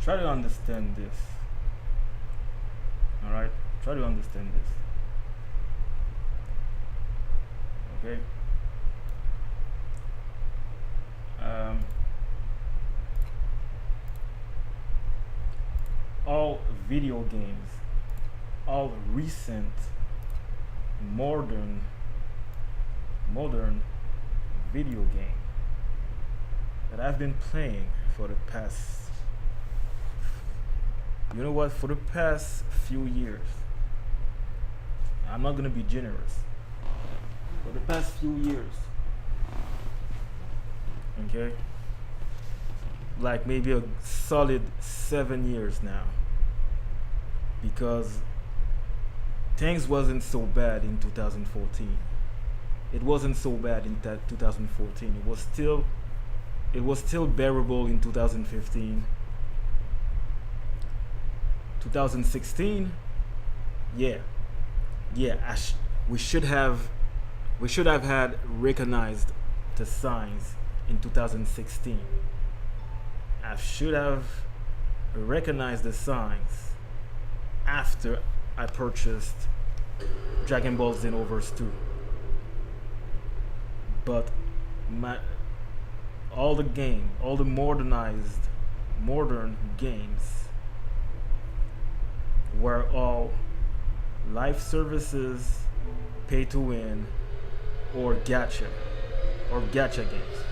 Try to understand this. All right. Try to understand this. Okay. Um, all video games, all recent, modern, modern video game that I've been playing for the past, you know what, for the past few years. I'm not gonna be generous. For the past few years, okay, like maybe a solid 7 years now, because things wasn't so bad in 2014. It wasn't so bad in 2014. It was still bearable in 2015. 2016, yeah, yeah. We should have had recognized the signs in 2016. I should have recognized the signs after I purchased Dragon Ball Xenoverse 2. But my all the modern games were all live services, pay to win, or gacha games.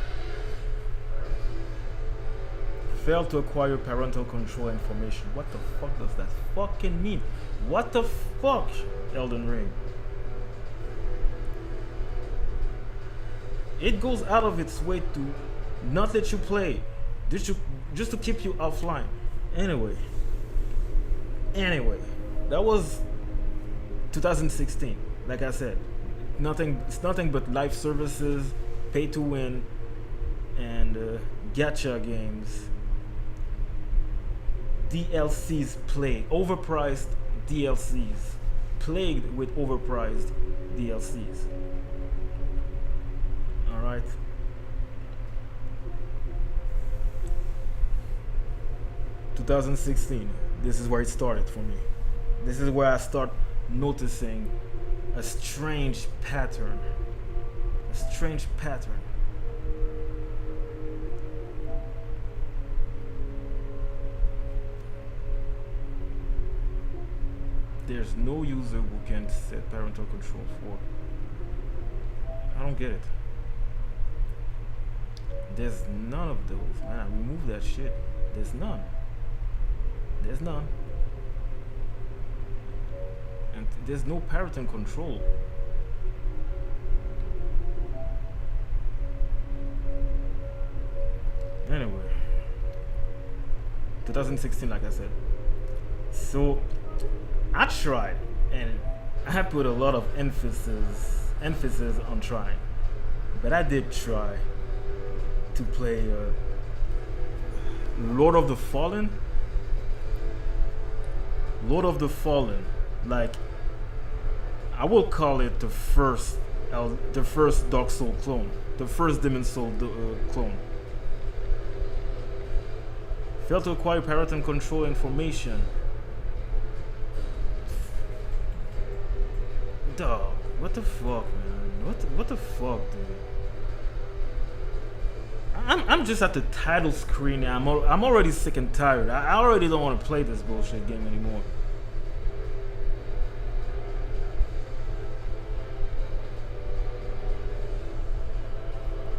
Failed to acquire parental control information. What the fuck does that fucking mean? What the fuck, Elden Ring? It goes out of its way to not let you play, just to keep you offline. Anyway, that was 2016. Like I said, it's nothing but live services, pay to win, and gacha games. DLCs overpriced DLCs, plagued with overpriced DLCs. All right. (2016). This is where it started for me. This is where I start noticing a strange pattern. A strange pattern. There's no user who can set parental control for. I don't get it. There's none of those. Man, remove that shit. There's none. There's none. And there's no parental control. Anyway, 2016, like I said. So I tried, and I put a lot of emphasis on trying, but I did try to play Lord of the Fallen. Lord of the Fallen, like I will call it the first Dark Soul clone, the first Demon Soul clone. Failed to acquire parental control information. Dog, what the fuck, man? What the fuck, dude? I'm just at the title screen now. I'm already sick and tired. I already don't want to play this bullshit game anymore.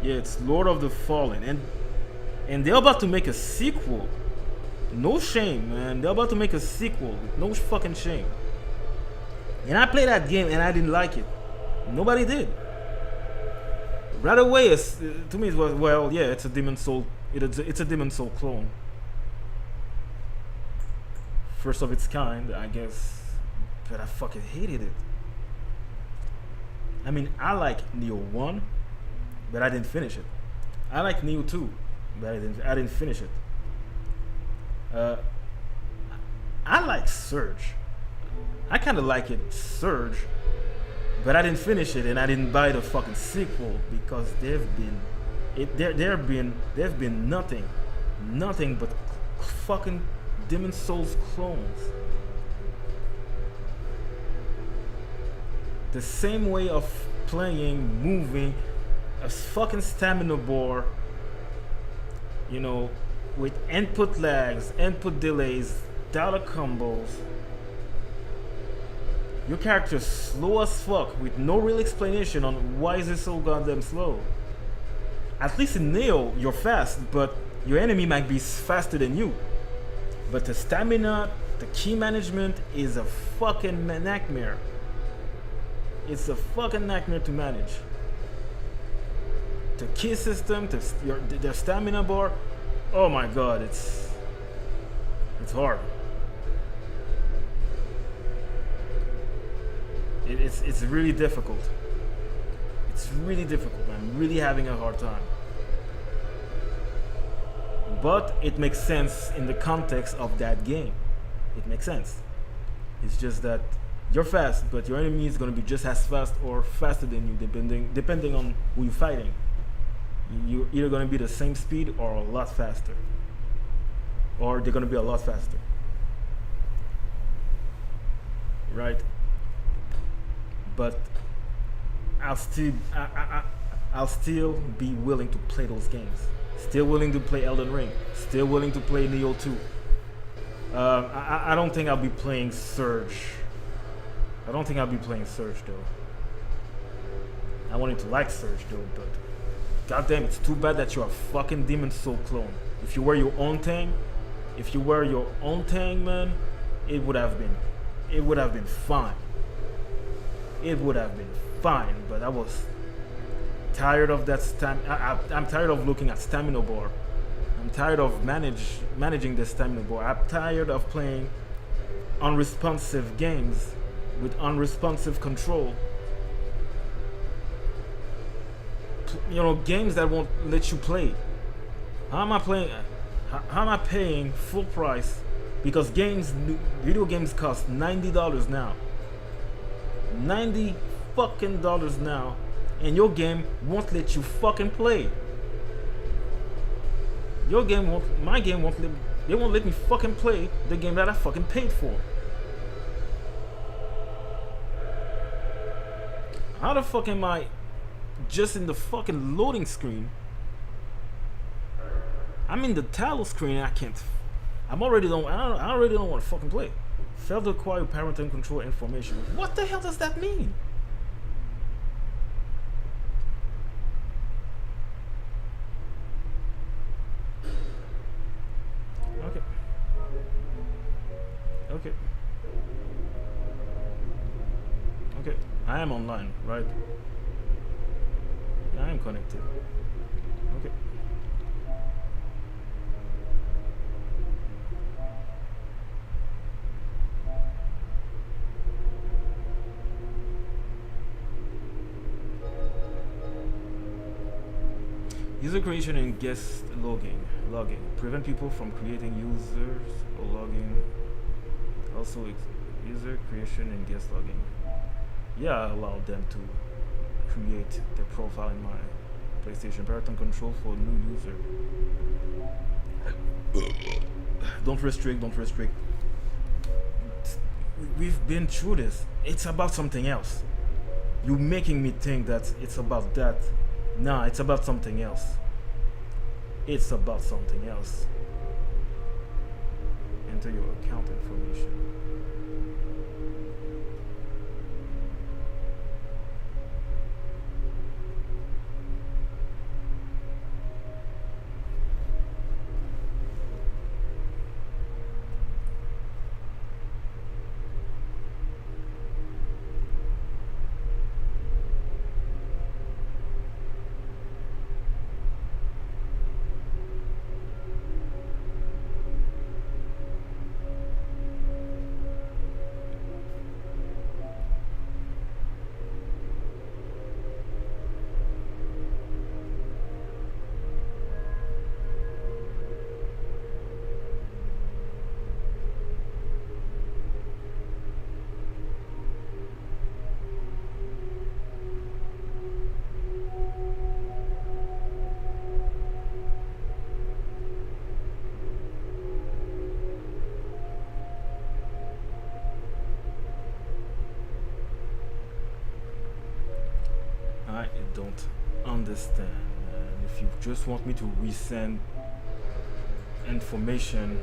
Yeah, it's Lord of the Fallen, and they're about to make a sequel. No shame, man. They're about to make a sequel. No fucking shame. And I played that game and I didn't like it. Nobody did. Right away, to me it was, well, yeah, it's a Demon Soul. It's a Demon Soul clone. First of its kind, I guess. But I fucking hated it. I mean, I like Neo 1, but I didn't finish it. I like Neo 2, but I didn't finish it. I like Surge. I kind of like it, Surge, but I didn't finish it, and I didn't buy the fucking sequel because they've been nothing but fucking Demon Souls clones. The same way of playing, moving, a fucking stamina bar, you know, with input lags, input delays, data combos. Your character's slow as fuck with no real explanation on why is it so goddamn slow. At least in Neo, you're fast, but your enemy might be faster than you. But the stamina, the key management is a fucking nightmare. It's a fucking nightmare to manage. The key system, the stamina bar, oh my god, it's hard. It's really difficult. It's really difficult. I'm really having a hard time. But it makes sense in the context of that game. It makes sense. It's just that you're fast, but your enemy is going to be just as fast or faster than you, depending on who you're fighting. You're either going to be the same speed or a lot faster. Or they're going to be a lot faster. Right? But I'll still be willing to play those games. Still willing to play Elden Ring. Still willing to play Neo 2. I don't think I'll be playing Surge. I don't think I'll be playing Surge though. I wanted to like Surge though, but goddamn, it's too bad that you're a fucking Demon Soul clone. If you were your own thing, man, it would have been fine. It would have been fine, but I was tired of that I'm tired of looking at stamina bar. I'm tired of managing the stamina bar. I'm tired of playing unresponsive games with unresponsive control. You know, games that won't let you play. How am I paying full price? Because video games cost $90 now. $90 fucking dollars now, and your game won't let you fucking play. My game won't let me fucking play the game that I fucking paid for. How the fuck am I just in the fucking loading screen? I'm in the title screen and I already don't want to fucking play. Failed to acquire parental control information. What the hell does that mean? Okay. I am online, right? Yeah, I am connected. Okay. User creation and guest logging. Prevent people from creating users or logging. Also, user creation and guest logging. Yeah, I allow them to create their profile in my PlayStation. Parental control for new user. Don't restrict. We've been through this. It's about something else. You're making me think that it's about that. Nah, it's about something else. Enter your account information. don't understand. And if you just want me to resend information,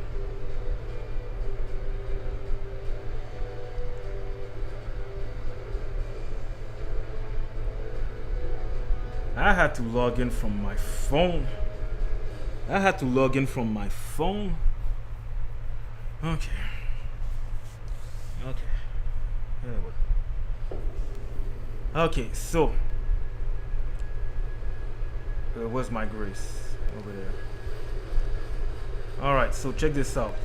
I had to log in from my phone. Okay. Anyway. Okay, so where's my grace? Over there. Alright, so check this out.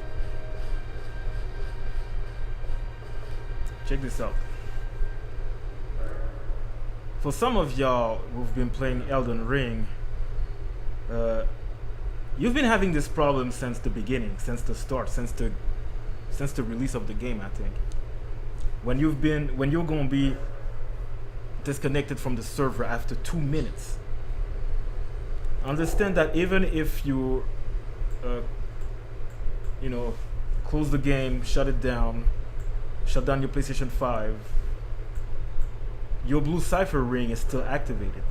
For some of y'all who've been playing Elden Ring, you've been having this problem since the beginning, since the start, since the release of the game, I think. When you're gonna be disconnected from the server after 2 minutes. Understand that even if you close the game, shut down your PlayStation 5, your blue cipher ring is still activated.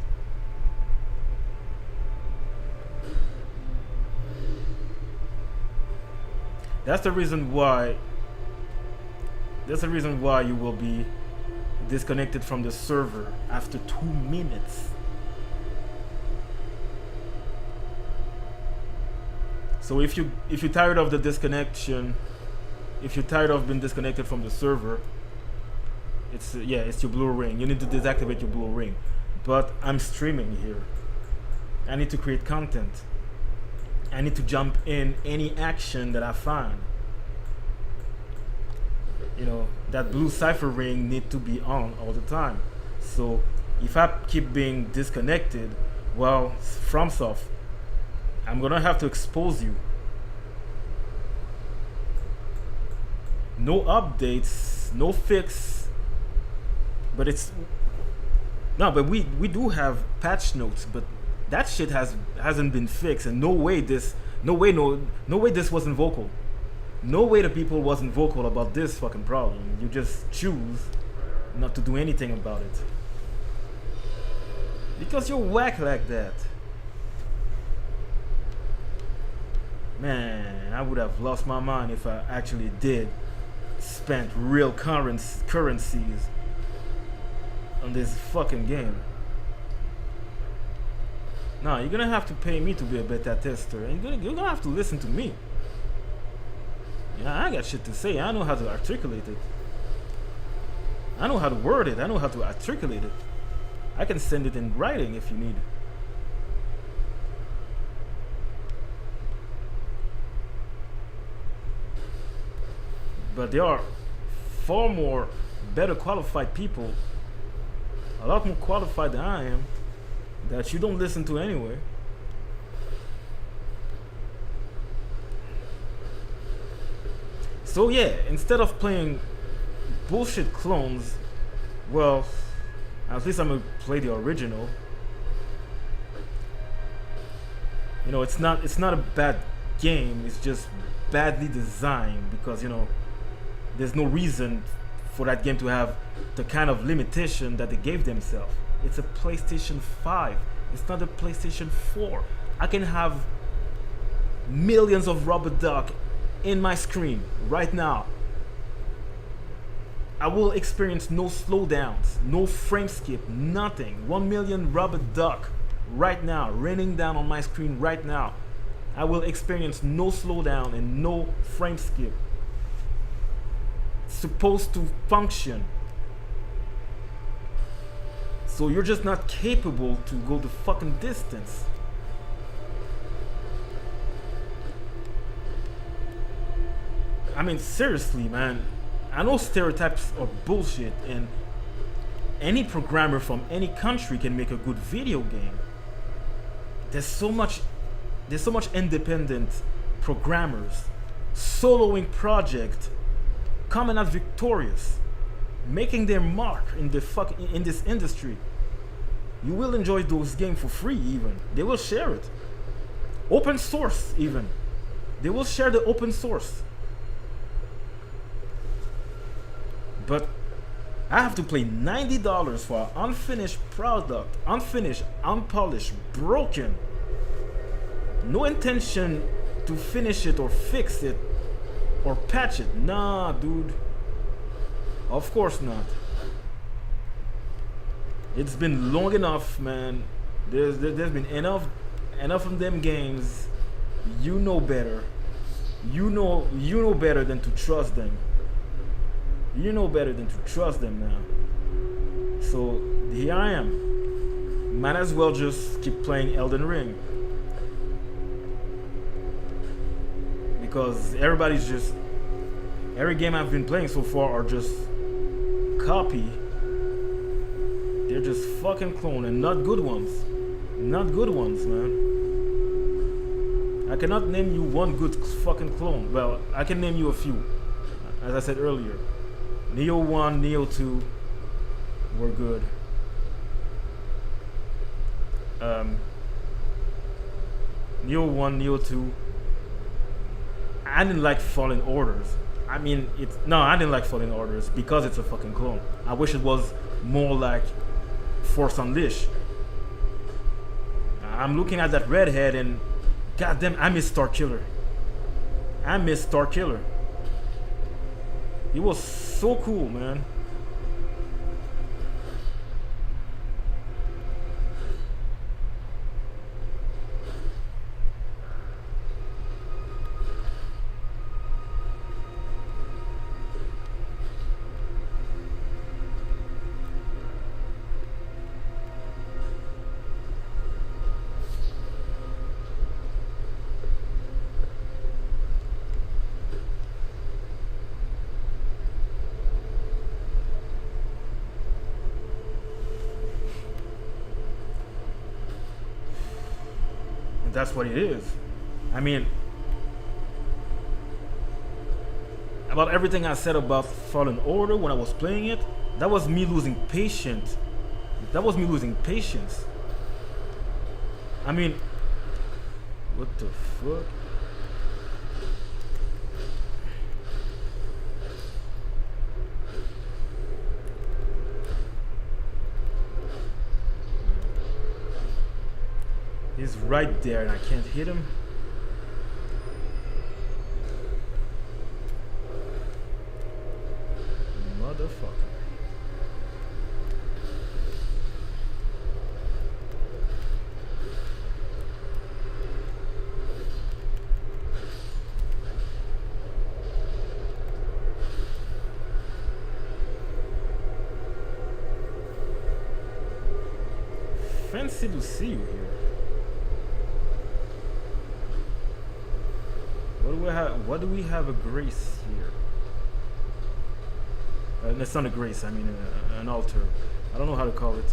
That's the reason why you will be disconnected from the server after 2 minutes. So if you're tired of the disconnection, if you're tired of being disconnected from the server, it's your blue ring. You need to deactivate your blue ring. But I'm streaming here. I need to create content. I need to jump in any action that I find. That blue cipher ring need to be on all the time. So if I keep being disconnected, well, FromSoft, I'm gonna have to expose you. No updates, no fix, but we do have patch notes, but that shit hasn't been fixed, and no way this wasn't vocal. No way the people wasn't vocal about this fucking problem. You just choose not to do anything about it. Because you're whack like that. Man, I would have lost my mind if I actually did spend real currencies on this fucking game. Nah, you're gonna have to pay me to be a beta tester, and you're gonna have to listen to me. Yeah, I got shit to say. I know how to articulate it. I know how to word it. I know how to articulate it. I can send it in writing if you need. But there are far more better qualified people, a lot more qualified than I am, that you don't listen to anyway. So yeah, instead of playing bullshit clones, well, at least I'm gonna play the original. It's not a bad game, it's just badly designed, because there's no reason for that game to have the kind of limitation that they gave themselves. It's a PlayStation 5. It's not a PlayStation 4. I can have millions of rubber duck in my screen right now. I will experience no slowdowns, no frame skip, nothing. 1 million rubber duck right now, raining down on my screen right now. I will experience no slowdown and no frame skip. It's supposed to function. So you're just not capable to go the fucking distance. I mean, seriously, man. I know stereotypes are bullshit, and any programmer from any country can make a good video game. There's so much independent programmers, soloing project, coming out victorious, making their mark in this industry. You will enjoy those games for free. Even they will share it, open source. Even they will share the open source. But I have to pay $90 for an unfinished product, unfinished, unpolished, broken. No intention to finish it or fix it or patch it. Nah, dude. Of course not. It's been long enough, man. There's been enough of them games. You know better. You know better than to trust them. You know better than to trust them now. So here I am. Might as well just keep playing Elden Ring. Because every game I've been playing so far are just copy. They're just fucking clone and not good ones. Not good ones, man. I cannot name you one good fucking clone. Well, I can name you a few. As I said earlier. Neo 1, Neo 2 were good. Neo 1, Neo 2. I didn't like Fallen Orders. I didn't like Fallen Orders because it's a fucking clone. I wish it was more like Force Unleashed. I'm looking at that redhead and goddamn, I miss Starkiller. He was so cool, man. That's what it is. I mean, about everything I said about Fallen Order when I was playing it, that was me losing patience. I mean, what the fuck? He's right there and I can't hit him. Motherfucker. Fancy to see you here. What do we have a grace here? It's not a grace, I mean an altar. I don't know how to call it.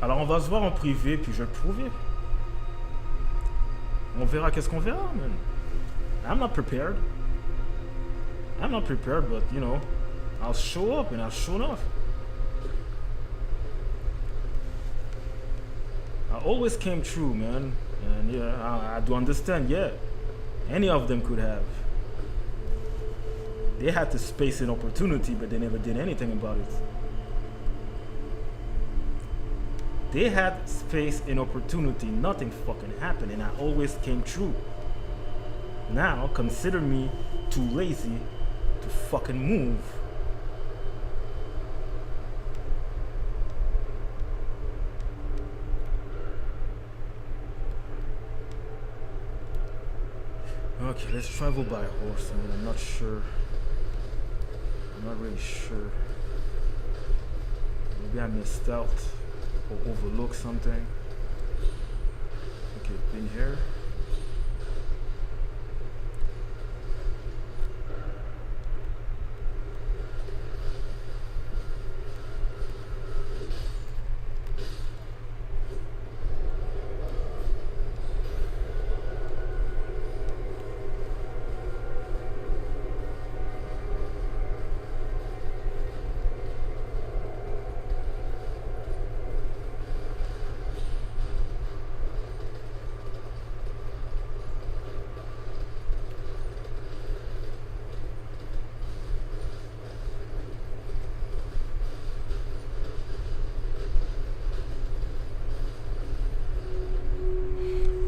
Alors on va se voir en privé, puis je vais le prouver. On verra qu'est-ce qu'on verra, man. I'm not prepared. But you know, I'll show up and I'll show enough. I always came true, man. And yeah, I do understand, yeah. Any of them could have. They had the space and opportunity, but they never did anything about it. They had space and opportunity, nothing fucking happened, and I always came true. Now, consider me too lazy to fucking move. Okay, let's travel by horse. I mean, I'm not sure. I'm not really sure. Maybe I missed out or overlooked something. Okay, been here.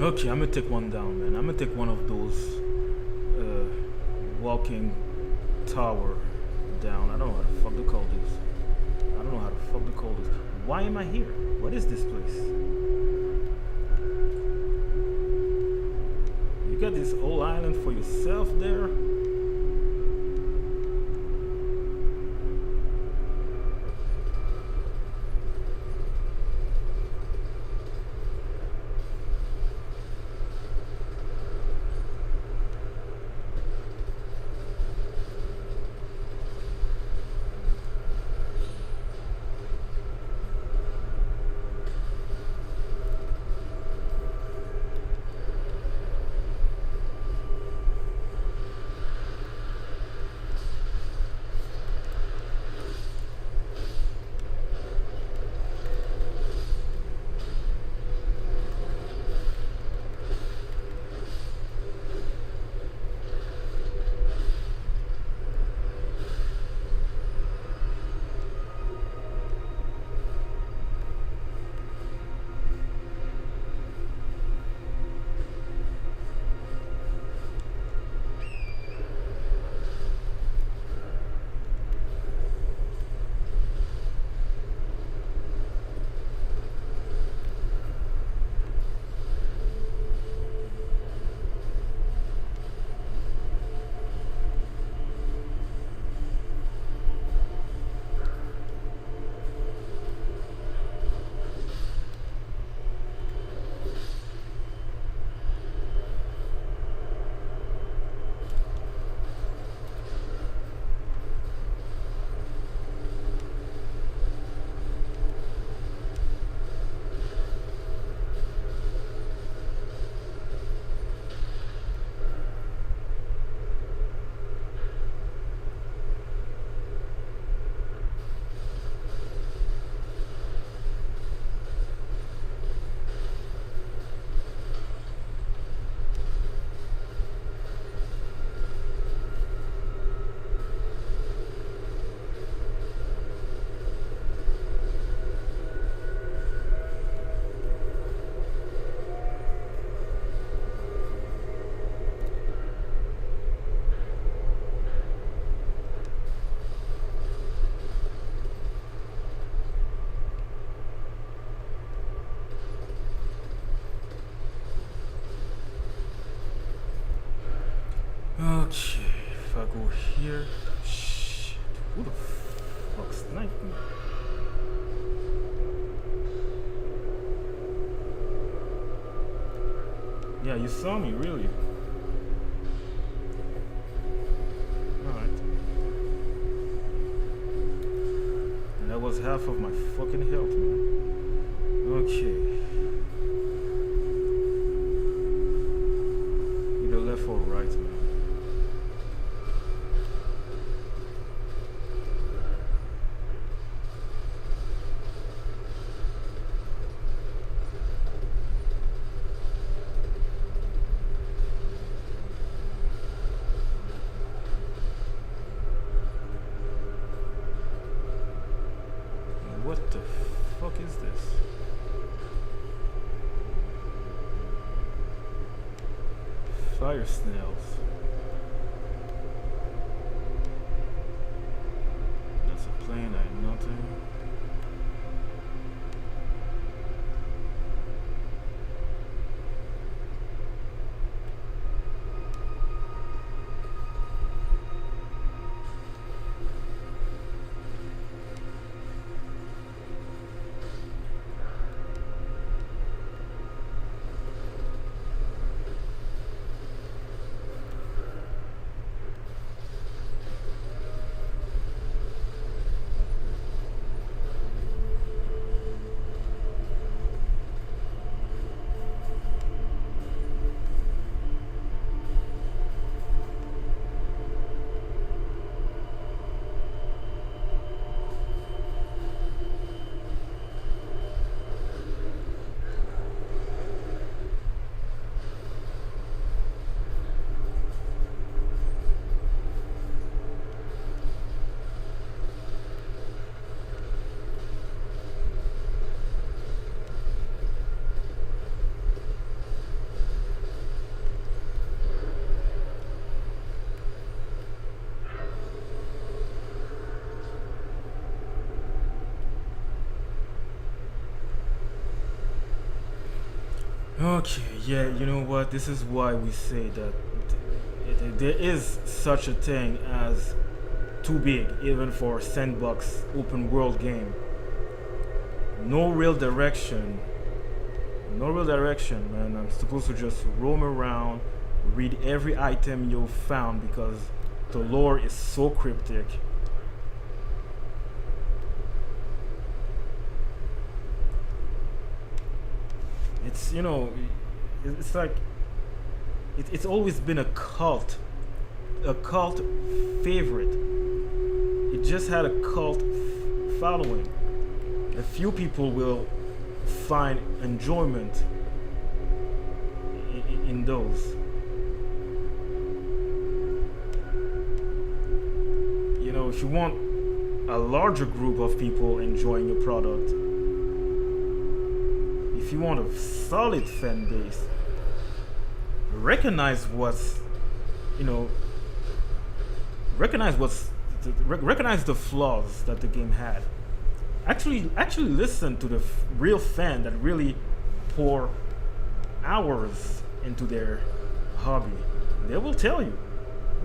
Okay, I'm gonna take one down, man. I'm gonna take one of those walking tower down. I don't know how the fuck to call this. I don't know how the fuck to call this. Why am I here? What is this place? You got this whole island for yourself there? Okay, if I go here, shit, who the fuck sniped me? Yeah, you saw me, really. Alright. And that was half of my fucking health, man. Okay. Either left or right, man. What the fuck is this? Fire snails. That's a plane, I nothing. Okay, yeah, you know what? This is why we say that there is such a thing as too big, even for a sandbox open world game. No real direction. No real direction, man. I'm supposed to just roam around, read every item you've found because the lore is so cryptic. It's, you know, it's like it's always been a cult favorite. It just had a cult following. A few people will find enjoyment in those. You know, if you want a larger group of people enjoying your product, if you want a solid fan base, recognize what's, you know, recognize the flaws that the game had. Actually listen to the real fan that really pour hours into their hobby. They will tell you.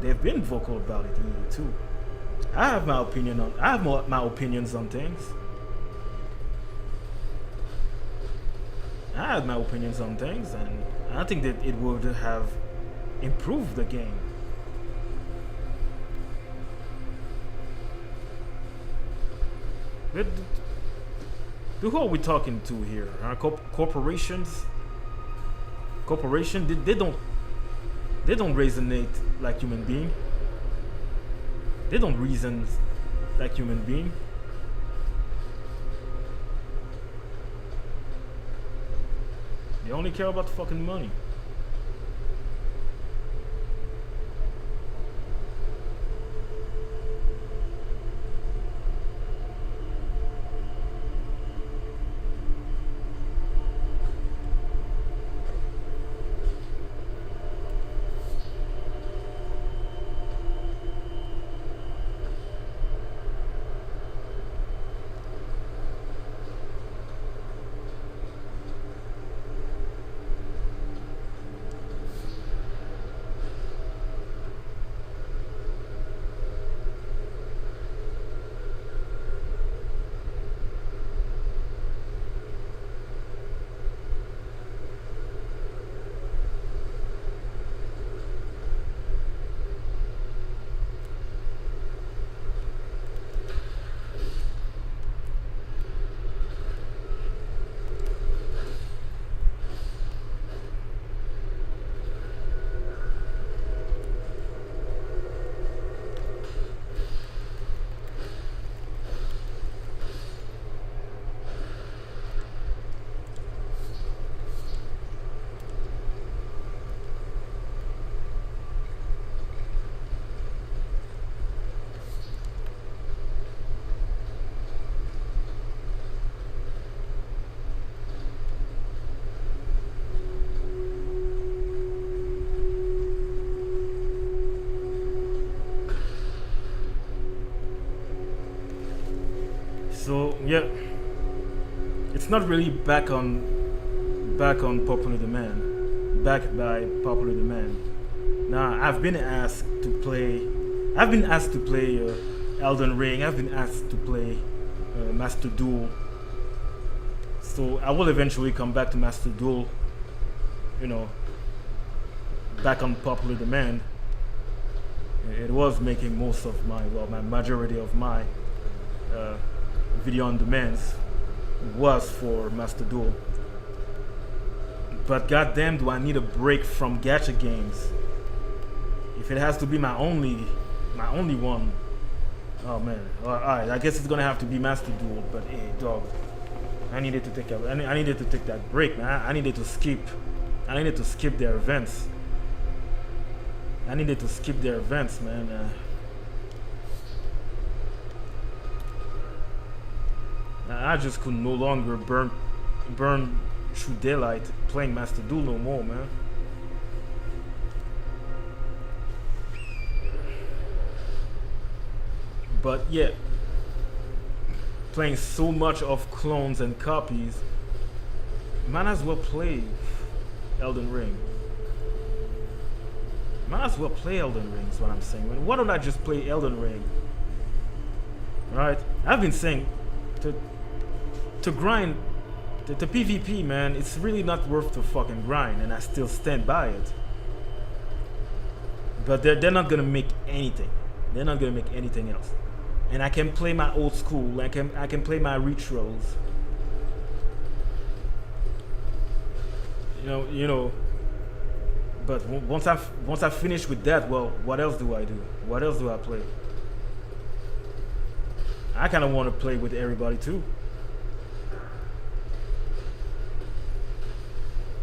They've been vocal about it in too. I have my opinions on things. I have my opinions on things, and I think that it would have improved the game. But who are we talking to here? Corporations? They don't resonate like human being. They don't reason like human being. They only care about fucking money. yeah, it's not really back on popular demand, backed by popular demand. Now I've been asked to play Elden Ring. I've been asked to play Master Duel. So I will eventually come back to Master Duel. You know, back on popular demand. It was making most of my majority of my uh, video on demands was for Master Duel. But goddamn, do I need a break from gacha games? If it has to be my only one, oh man. Alright, I guess it's gonna have to be Master Duel. But hey, dog, I needed to I needed to take that break, man. I needed to skip. I needed to skip their events. I needed to skip their events, man. I just could no longer burn through daylight playing Master Duel no more, man. But yeah, playing so much of clones and copies, might as well play Elden Ring. Might as well play Elden Ring is what I'm saying. Why don't I just play Elden Ring? Right? I've been saying to grind the PvP, man, it's really not worth the fucking grind, and I still stand by it. But they're not gonna make anything. They're not gonna make anything else. And I can play my old school. I can play my retros. You know. But once I finish with that, well, what else do I do? What else do I play? I kind of want to play with everybody too.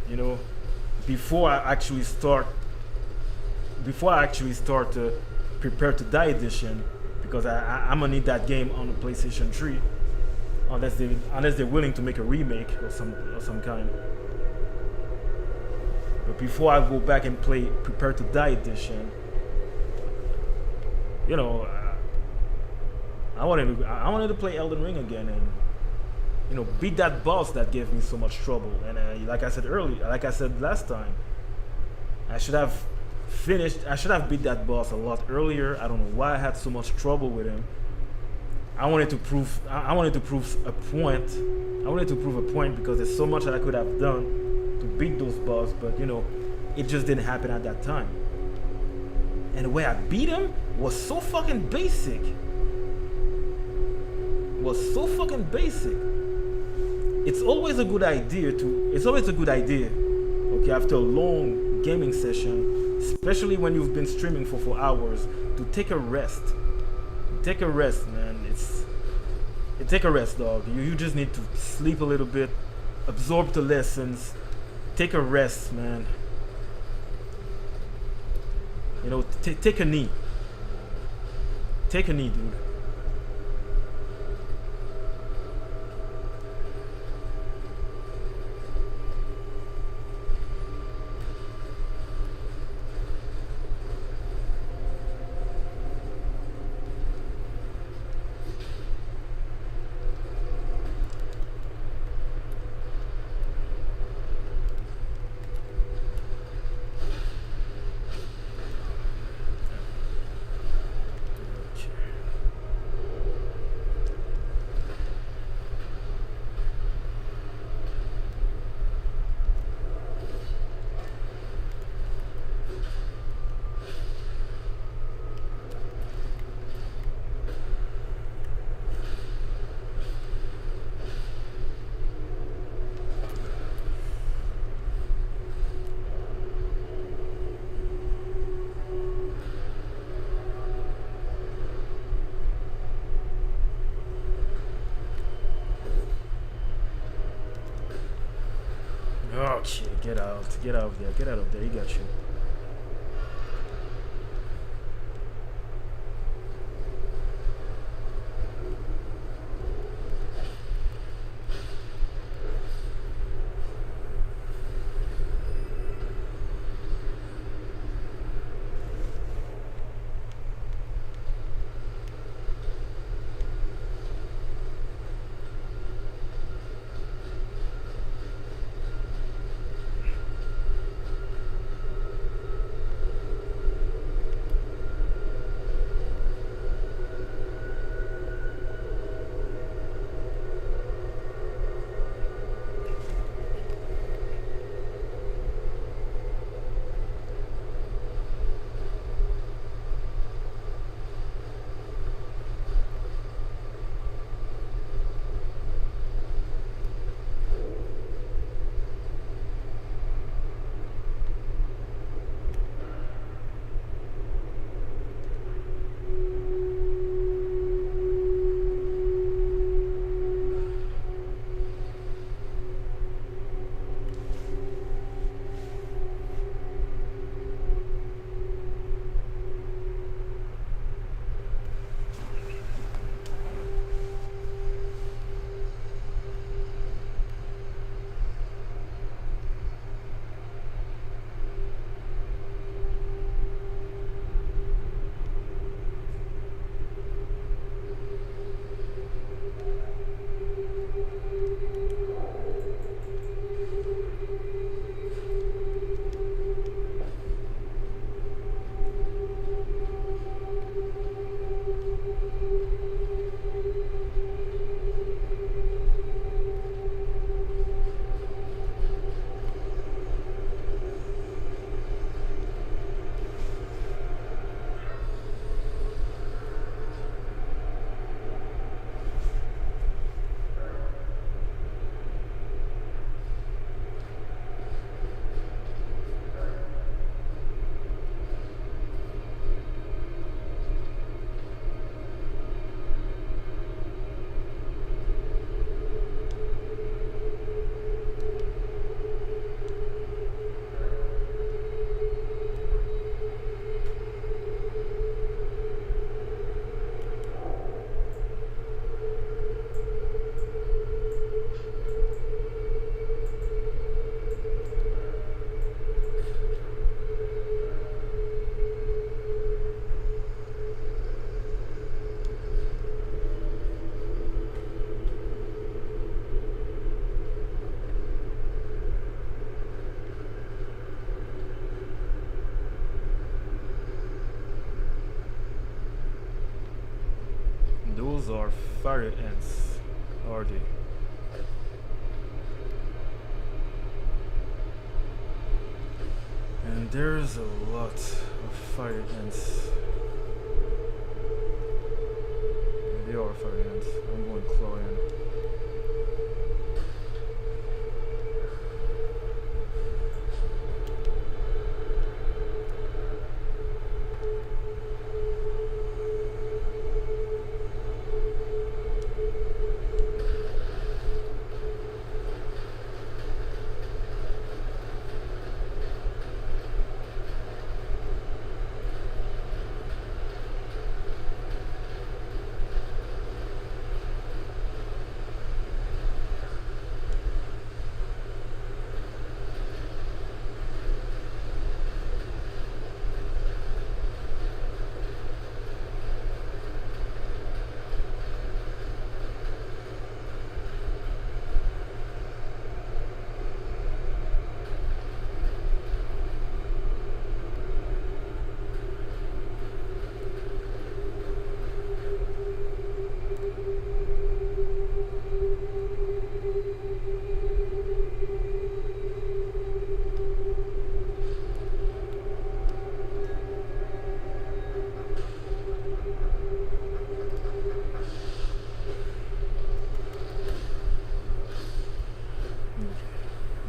You know, before I actually start to prepare to die edition, because I'm gonna need that game on the PlayStation 3, unless they're willing to make a remake or some kind. But before I go back and play Prepare to Die edition, you know, I wanted to play Elden Ring again and, you know, beat that boss that gave me so much trouble. And like I said last time, I should have beat that boss a lot earlier. I don't know why I had so much trouble with him. I wanted to prove a point. I wanted to prove a point because there's so much that I could have done to beat those bosses, but you know, it just didn't happen at that time. And the way I beat him was so fucking basic. It's always a good idea, okay, after a long gaming session, especially when you've been streaming for 4 hours, to take a rest. Take a rest, man. Take a rest, dog. You just need to sleep a little bit, absorb the lessons, take a rest, man. You know, take a knee. Take a knee, dude. Oh shit, get out of there, he got you. fire ants are they? And there's a lot of fire ants. Yeah, they are fire ants. I'm going claw in.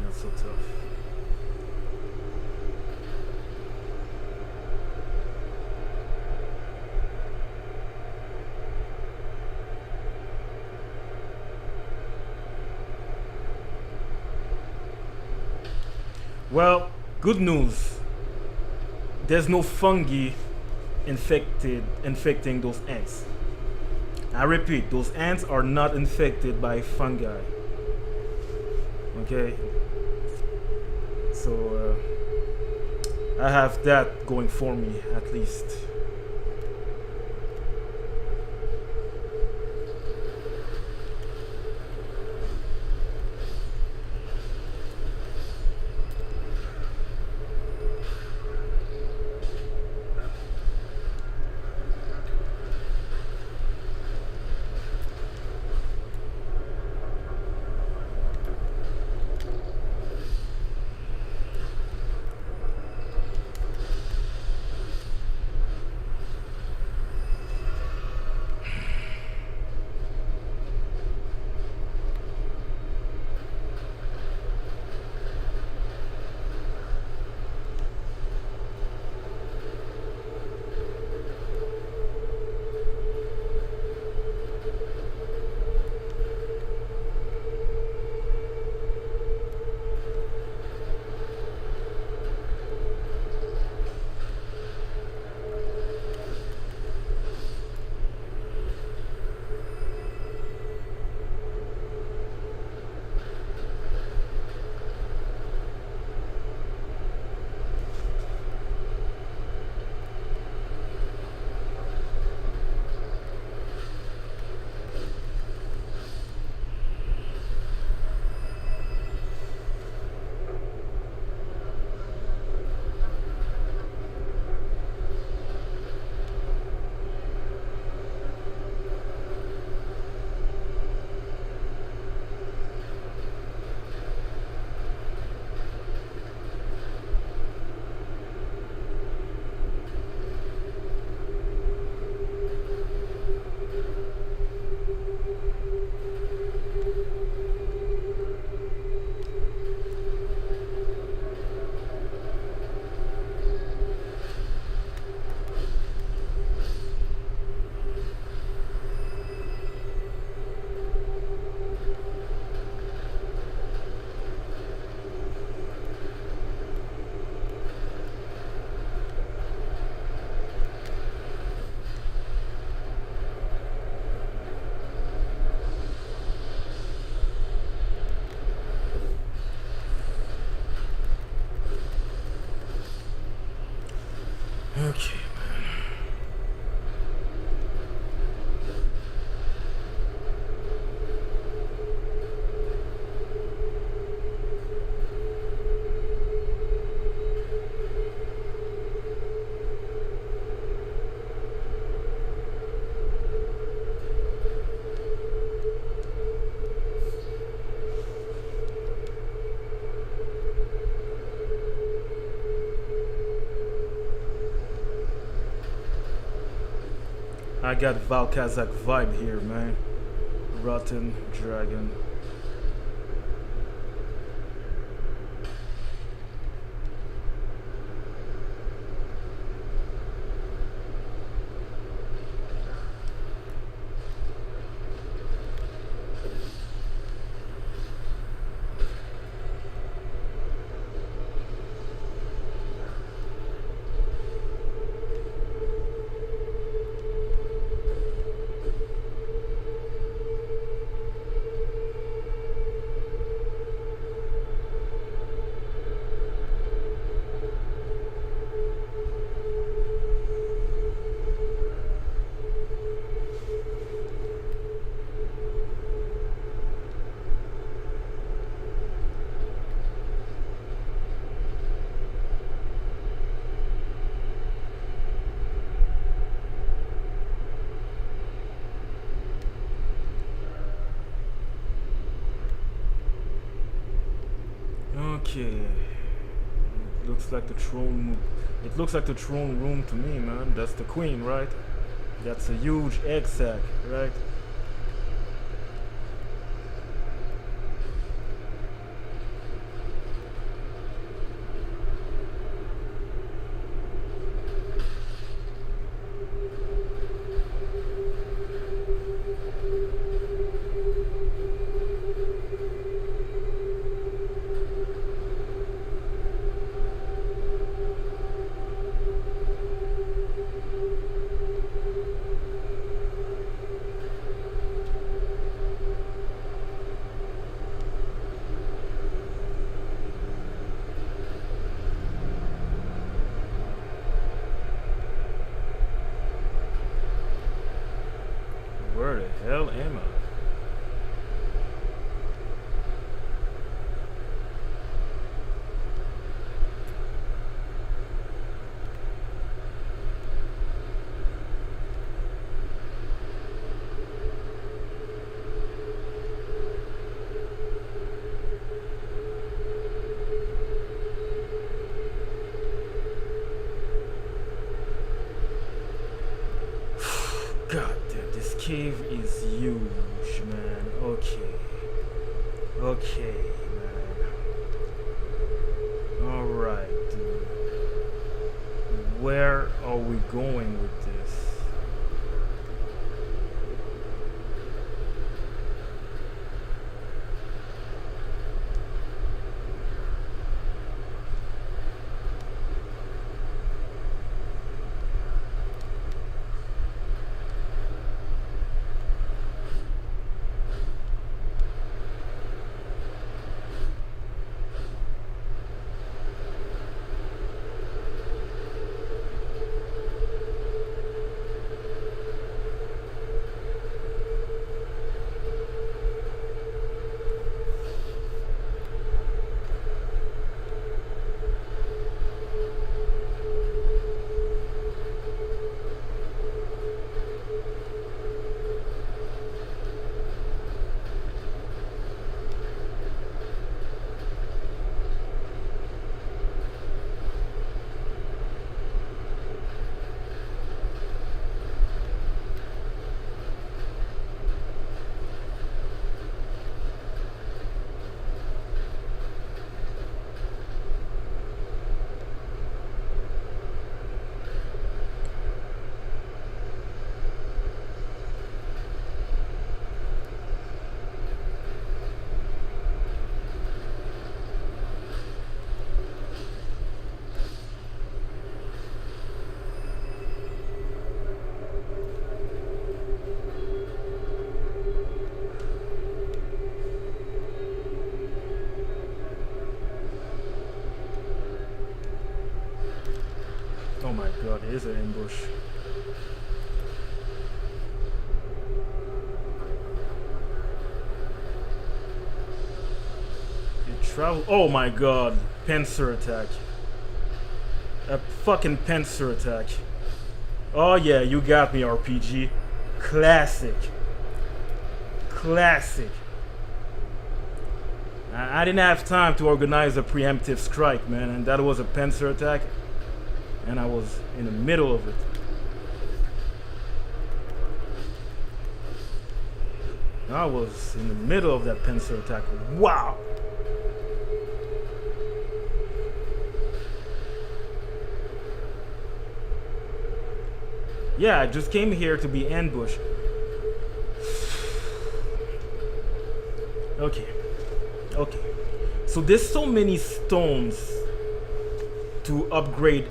Not so tough. Well, good news. There's no fungi infecting those ants. I repeat, those ants are not infected by fungi. Okay, so I have that going for me at least. I got Valkazak vibe here, man. Rotten Dragon. Okay. It looks like the throne. It looks like the throne room to me, man. That's the queen, right? That's a huge egg sack, right? Where the hell am I? God damn, this cave is huge, man. Okay. Okay, man. Alright, dude. Where are we going with this? Oh my god, it is an ambush. You travel. Oh my god, pincer attack. A fucking pincer attack. Oh yeah, you got me, RPG. Classic. Classic. I didn't have time to organize a preemptive strike, man, and that was a pincer attack. And I was in the middle of it. I was in the middle of that pincer attack. Wow! Yeah, I just came here to be ambushed. Okay. Okay. So there's so many stones to upgrade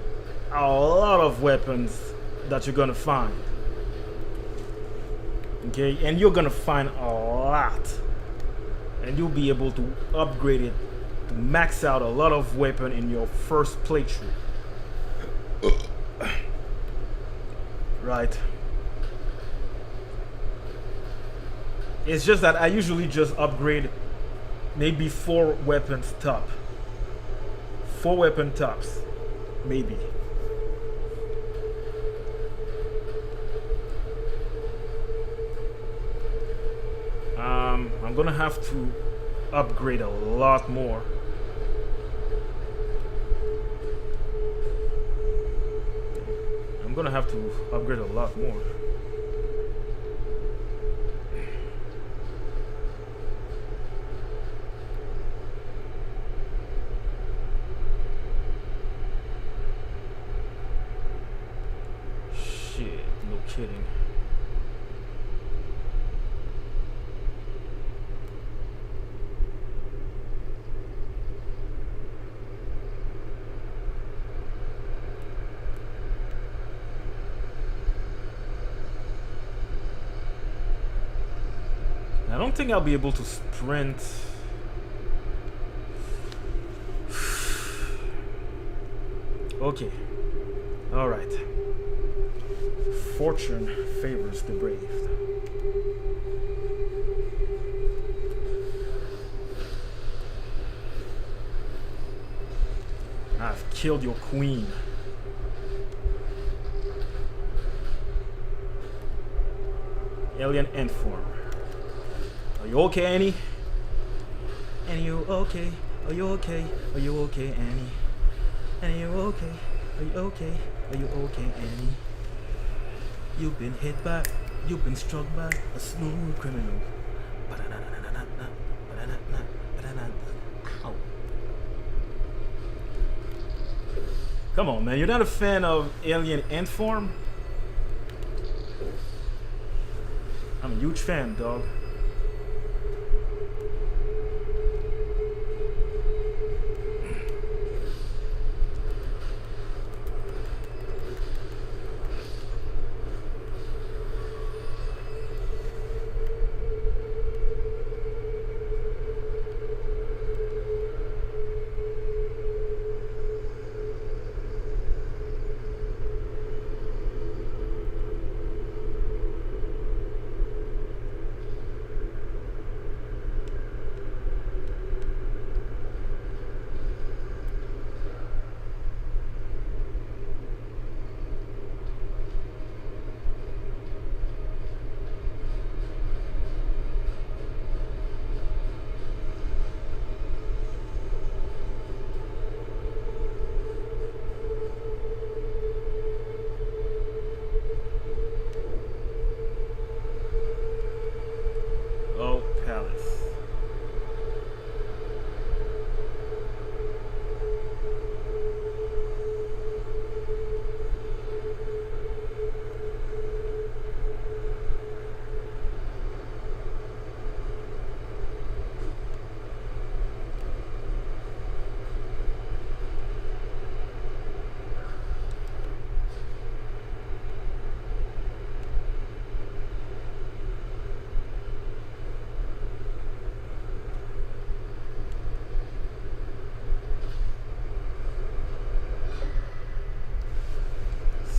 a lot of weapons that you're gonna find. Okay, and you're gonna find a lot. And you'll be able to upgrade it to max out a lot of weapon in your first playthrough. Right. It's just that I usually just upgrade maybe 4 weapons top. 4 weapon tops. Maybe. I'm gonna have to upgrade a lot more. I'm gonna have to upgrade a lot more. Shit, no kidding. I don't think I'll be able to sprint. Okay. Alright. Fortune favors the brave. I've killed your queen. Alien ant form. Are you okay, Annie? Annie, you okay? Are you okay? Are you okay, Annie? Annie, you okay? Are you okay? Are you okay, Annie? You've been hit by, you've been struck by a smooth criminal. Ow. Come on, man. You're not a fan of Alien ant form? I'm a huge fan, dog.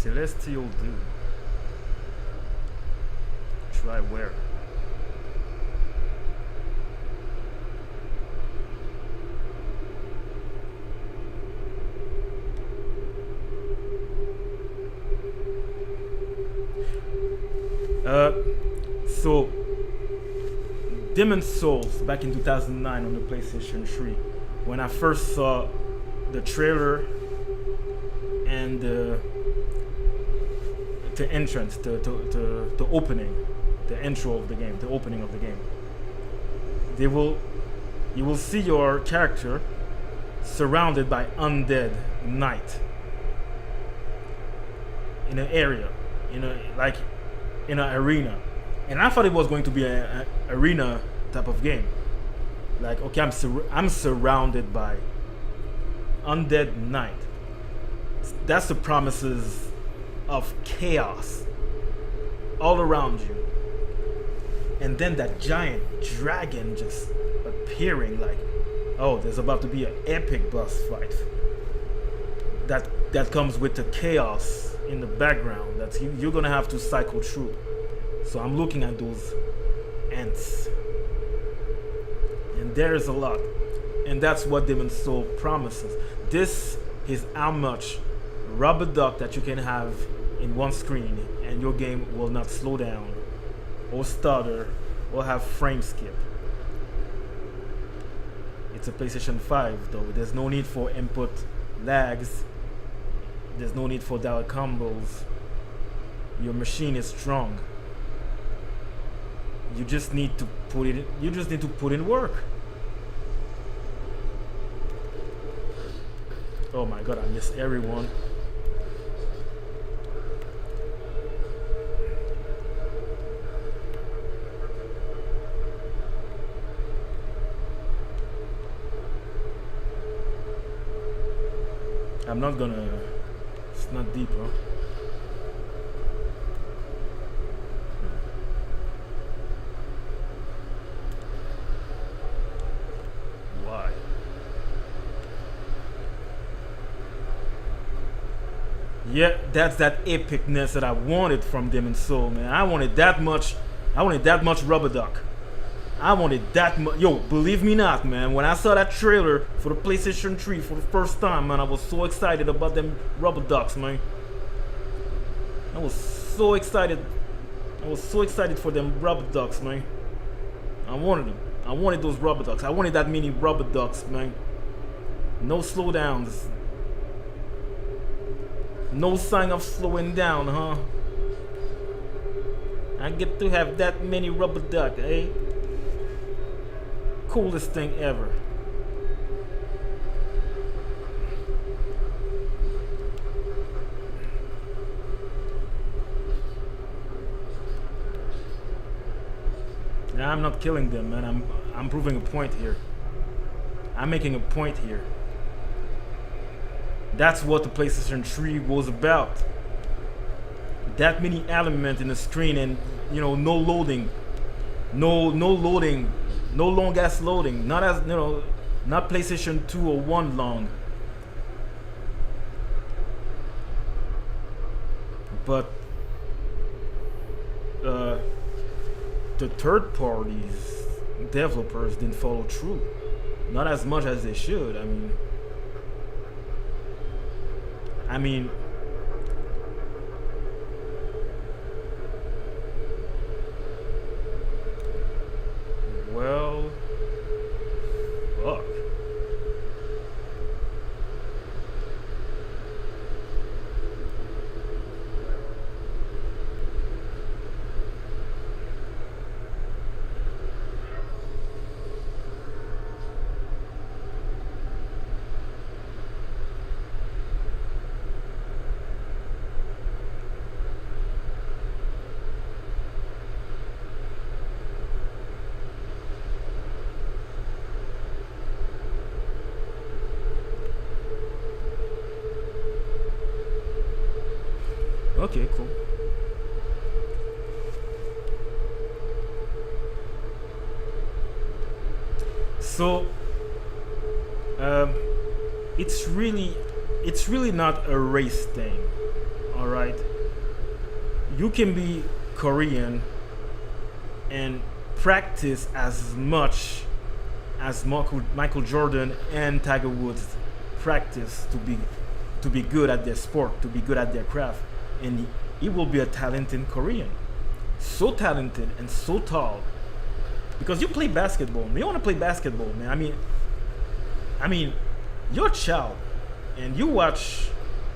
Celestial Dew. Try where? So Demon's Souls back in 2009 on the PlayStation 3, when I first saw the trailer and the entrance, the opening, the intro of the game, the opening of the game. They will, you will see your character surrounded by undead knight in an area, in an arena. And I thought it was going to be an arena type of game. Like, okay, I'm surrounded by undead knight. That's the promises of chaos all around you. And then that giant dragon just appearing, like, oh, there's about to be an epic boss fight. That comes with the chaos in the background that you're gonna have to cycle through. So I'm looking at those ants. And there's a lot. And that's what Demon's Soul promises. This is how much rubber duck that you can have in one screen, and your game will not slow down or stutter or have frame skip. It's a PlayStation 5 though. There's no need for input lags. There's no need for dial combos. Your machine is strong. You just need to put in work. Oh my god, I miss everyone. I'm not gonna... It's not deep, huh? Why? Yeah, that's that epicness that I wanted from Demon's Soul, man. I wanted that much rubber duck. I wanted that much. Yo, believe me not, man. When I saw that trailer for the PlayStation 3 for the first time, man, I was so excited about them rubber ducks, man. I was so excited. I was so excited for them rubber ducks, man. I wanted them. I wanted those rubber ducks. I wanted that many rubber ducks, man. No slowdowns. No sign of slowing down, huh? I get to have that many rubber duck, eh? Coolest thing ever. Now I'm not killing them, man. I'm proving a point here. I'm making a point here. That's what the PlayStation 3 was about. That many elements in the screen, and no loading, no loading. No long ass loading, not as not PlayStation 2 or 1 long. But the third parties developers didn't follow through. Not as much as they should. I mean well, fuck. Okay, cool. So, it's really not a race thing, all right? You can be Korean and practice as much as Michael Jordan and Tiger Woods practice to be good at their sport, to be good at their craft. And he will be a talented Korean. So talented and so tall. Because you play basketball. You want to play basketball, man. I mean, you're a child and you watch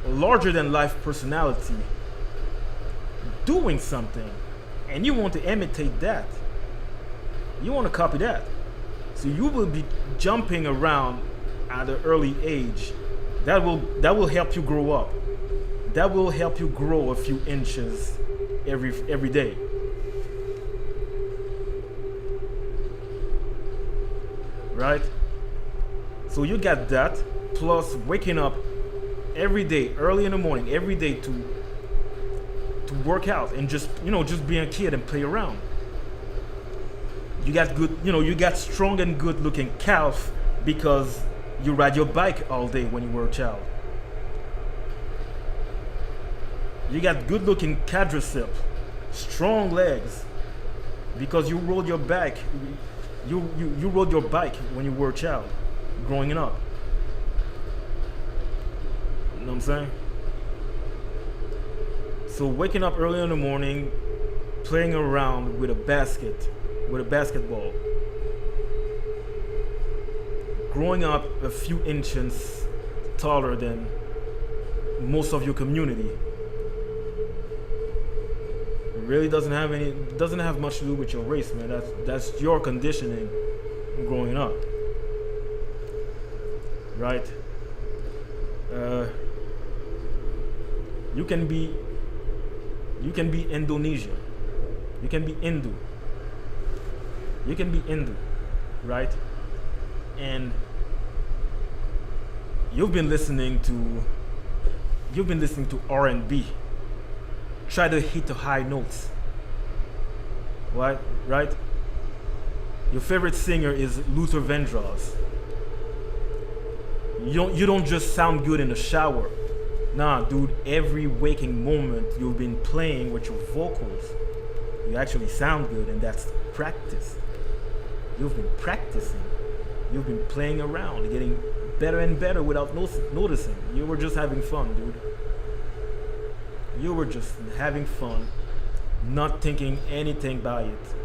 a larger than life personality doing something and you want to imitate that. You want to copy that. So you will be jumping around at an early age. That will help you grow up. That will help you grow a few inches every day. Right? So you got that, plus waking up every day, early in the morning, every day to work out and just be a kid and play around. You got good, you got strong and good looking calf because you ride your bike all day when you were a child. You got good looking quadricep, strong legs because you rode your back. You rode your bike when you were a child, growing up. You know what I'm saying? So waking up early in the morning, playing around with a basketball, growing up a few inches taller than most of your community. It really doesn't have much to do with your race, man. That's your conditioning growing up, right? You can be Indonesia. You can be Hindu. You can be Hindu, right? And you've been listening to R&B. Try to hit the high notes. Right? Your favorite singer is Luther Vandross. You don't just sound good in the shower. Nah, dude, every waking moment you've been playing with your vocals, you actually sound good, and that's practice. You've been practicing. You've been playing around, getting better and better without noticing. You were just having fun, dude. You were just having fun, not thinking anything by it.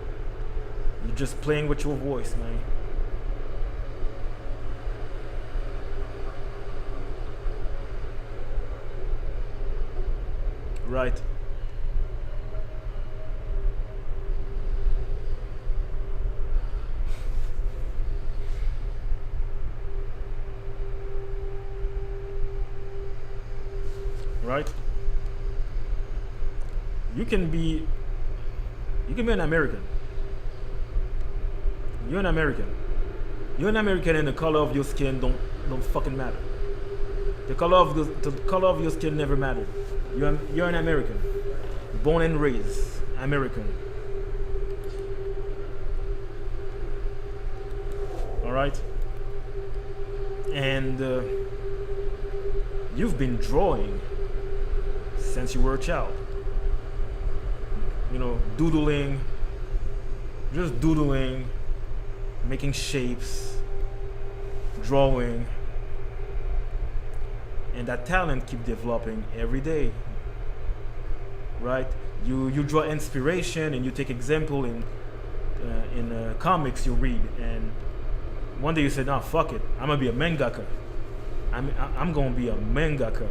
You're just playing with your voice, man. Right. Right? You can be an American. You're an American. You're an American, and the color of your skin don't fucking matter. The color of your skin never mattered. You're an American, born and raised American. All right. And you've been drawing since you were a child. Doodling, making shapes, drawing, and that talent keep developing every day, right? You draw inspiration and you take example in comics you read, and one day you say, "Nah, fuck it, I'm gonna be a mangaka. I'm gonna be a mangaka.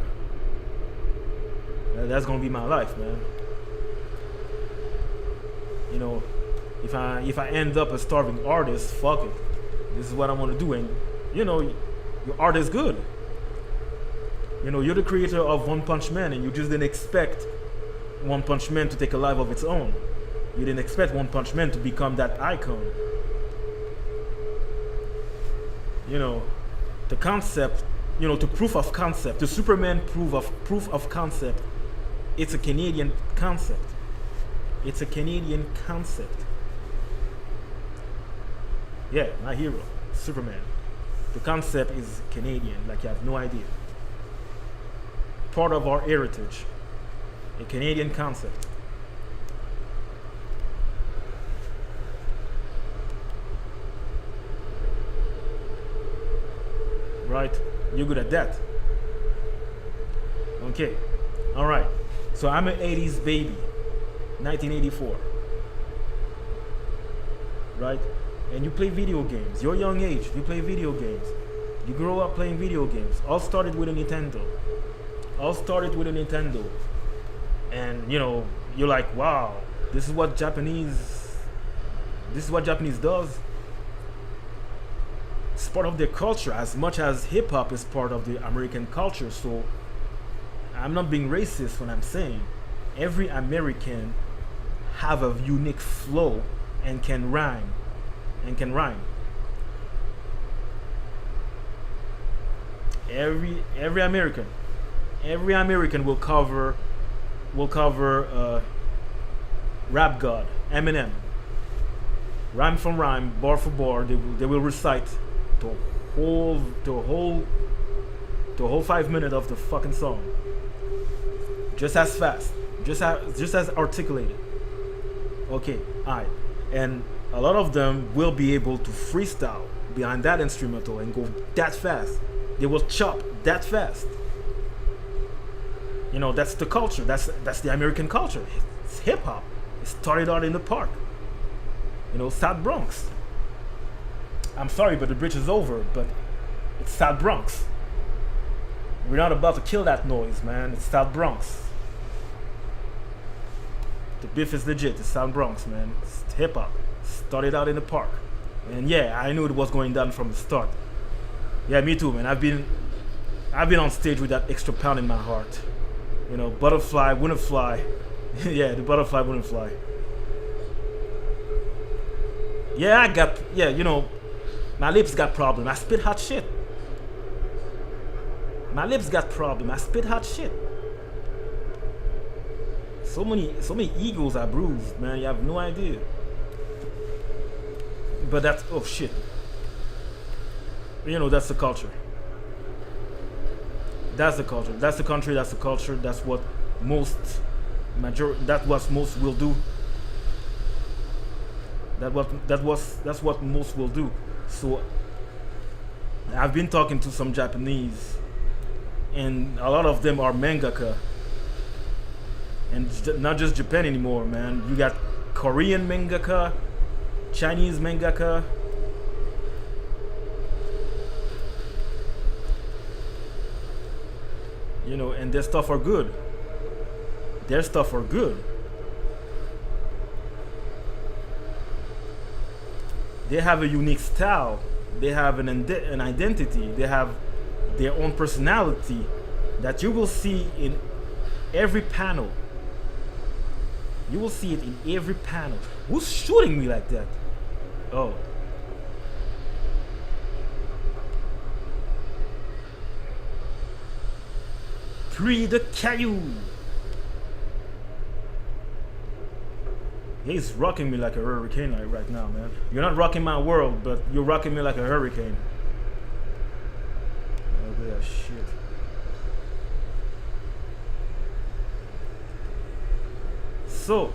That's gonna be my life, man." If I end up a starving artist, fuck it. This is what I want to do, and your art is good. You're the creator of One Punch Man, and you just didn't expect One Punch Man to take a life of its own. You didn't expect One Punch Man to become that icon. The concept, the proof of concept, the Superman proof of concept. It's a Canadian concept. It's a Canadian concept. Yeah, my hero, Superman. The concept is Canadian, like you have no idea. Part of our heritage. A Canadian concept. Right? You're good at that. Okay. Alright. So I'm an 80s baby. 1984. Right? And you play video games. Your young age, you play video games. You grow up playing video games. All started with a Nintendo. And you're like, wow, This is what Japanese. This is what Japanese does. It's part of their culture as much as hip hop is part of the American culture. So I'm not being racist when I'm saying every American have a unique flow and can rhyme and can rhyme. Every American will cover Rap God, Eminem, rhyme from rhyme, bar for bar. They will recite the whole 5 minutes of the fucking song, just as fast, just as articulated. Okay, alright, and a lot of them will be able to freestyle behind that instrumental and go that fast. They will chop that fast. You know, that's the culture. That's the American culture. It's hip hop. It started out in the park. You know, South Bronx. I'm sorry, but the bridge is over. But it's South Bronx. We're not about to kill that noise, man. It's South Bronx. The beef is legit. It's South Bronx, man. It's hip hop. Started out in the park. And yeah, I knew it was going down from the start. Yeah, me too, man. I've been on stage with that extra pound in my heart. You know, butterfly wouldn't fly. Yeah, the butterfly wouldn't fly. Yeah, you know, my lips got problem. I spit hot shit. My lips got problem. I spit hot shit. So many egos are bruised, man. You have no idea. But that's, oh shit. You know, that's the culture. That's the culture. That's the country. That's the culture. That's what most will do. That's what most will do. So I've been talking to some Japanese, and a lot of them are mangaka, and not just Japan anymore, man. You got Korean mangaka, Chinese mangaka. You know, and their stuff are good. Their stuff are good. They have a unique style. They have an identity. They have their own personality that you will see in every panel. You will see it in every panel. Who's shooting me like that? Oh. Free the Caillou. He's rocking me like a hurricane right now, man. You're not rocking my world, but you're rocking me like a hurricane. Oh, yeah, shit. So,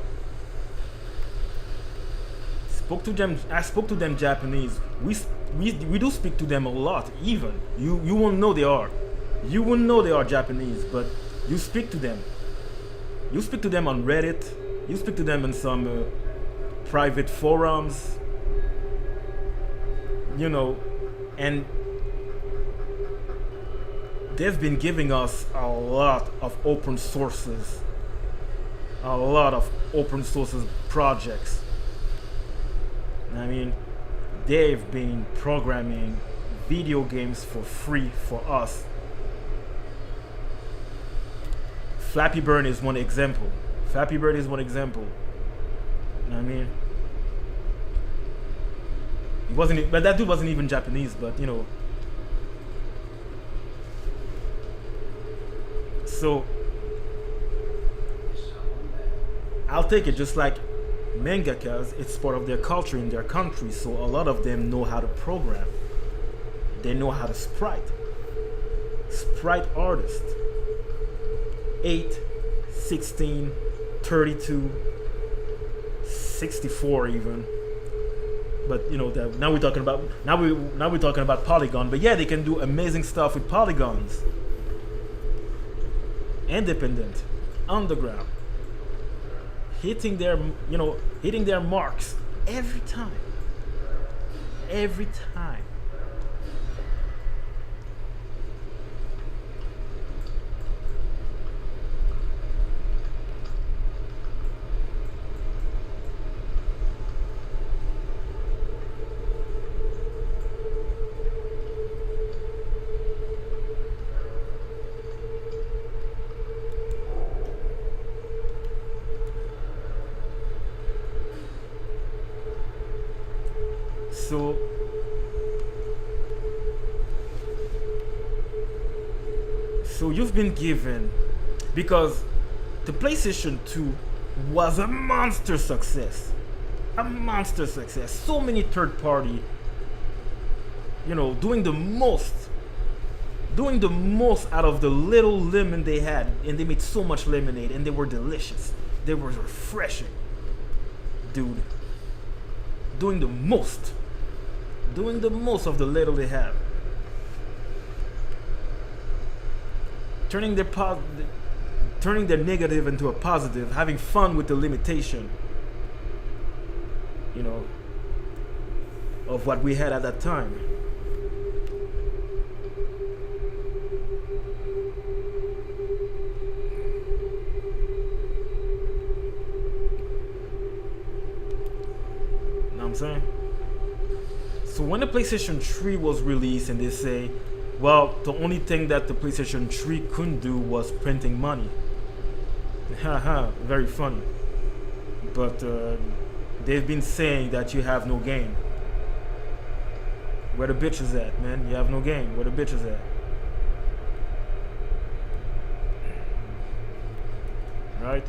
I spoke to them Japanese. We do speak to them a lot. Even you won't know they are. You wouldn't know they are Japanese, but you speak to them. You speak to them on Reddit. You speak to them in some private forums. You know, and they've been giving us a lot of open sources. A lot of open sources projects. I mean, they've been programming video games for free for us. Flappy Bird is one example. Flappy Bird is one example. You know what I mean? But that dude wasn't even Japanese, but you know. So I'll take it. Just like mangakas, it's part of their culture in their country, so a lot of them know how to program. They know how to sprite artist. 8, 16, 32, 64 even. But you know, now we're talking about Polygon. But yeah, they can do amazing stuff with polygons. Independent, underground, hitting their marks every time. Every time. So you've been given, because the PlayStation 2 was a monster success. A monster success. So many third party, doing the most out of the little lemon they had, and they made so much lemonade, and they were delicious. They were refreshing. Dude. Doing the most of the little they have. Turning their negative into a positive, having fun with the limitation, of what we had at that time. Know what I'm saying? So when the PlayStation 3 was released, and they say, well, the only thing that the PlayStation 3 couldn't do was printing money. Haha, very funny. But they've been saying that you have no game. Where the bitch is at, man? You have no game. Where the bitch is at? Right?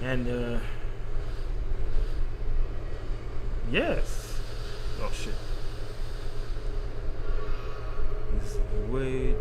And yes. Oh shit. Is wait.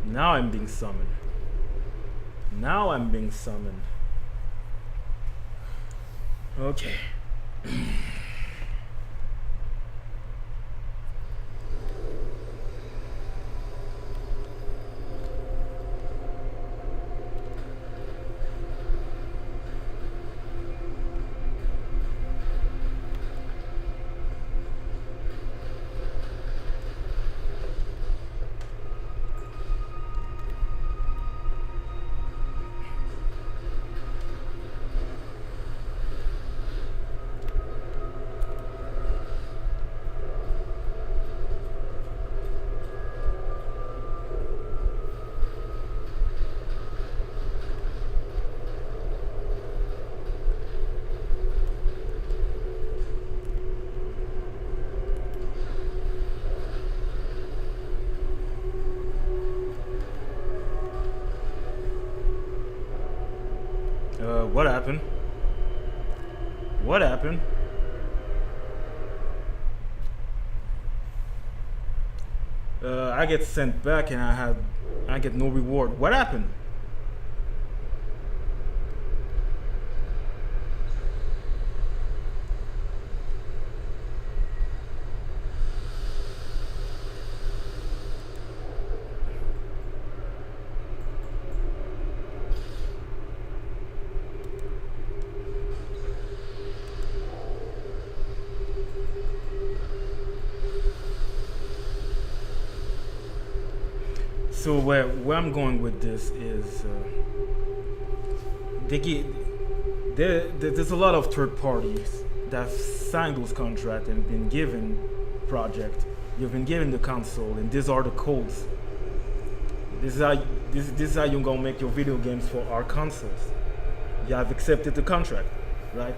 Now I'm being summoned. Now I'm being summoned. Okay. What happened? What happened? I get sent back and I get no reward. What happened? So where I'm going with this is there's a lot of third parties that signed those contracts and been given project. You've been given the console, and these are the codes. This is how this is how you're gonna make your video games for our consoles. You have accepted the contract, right?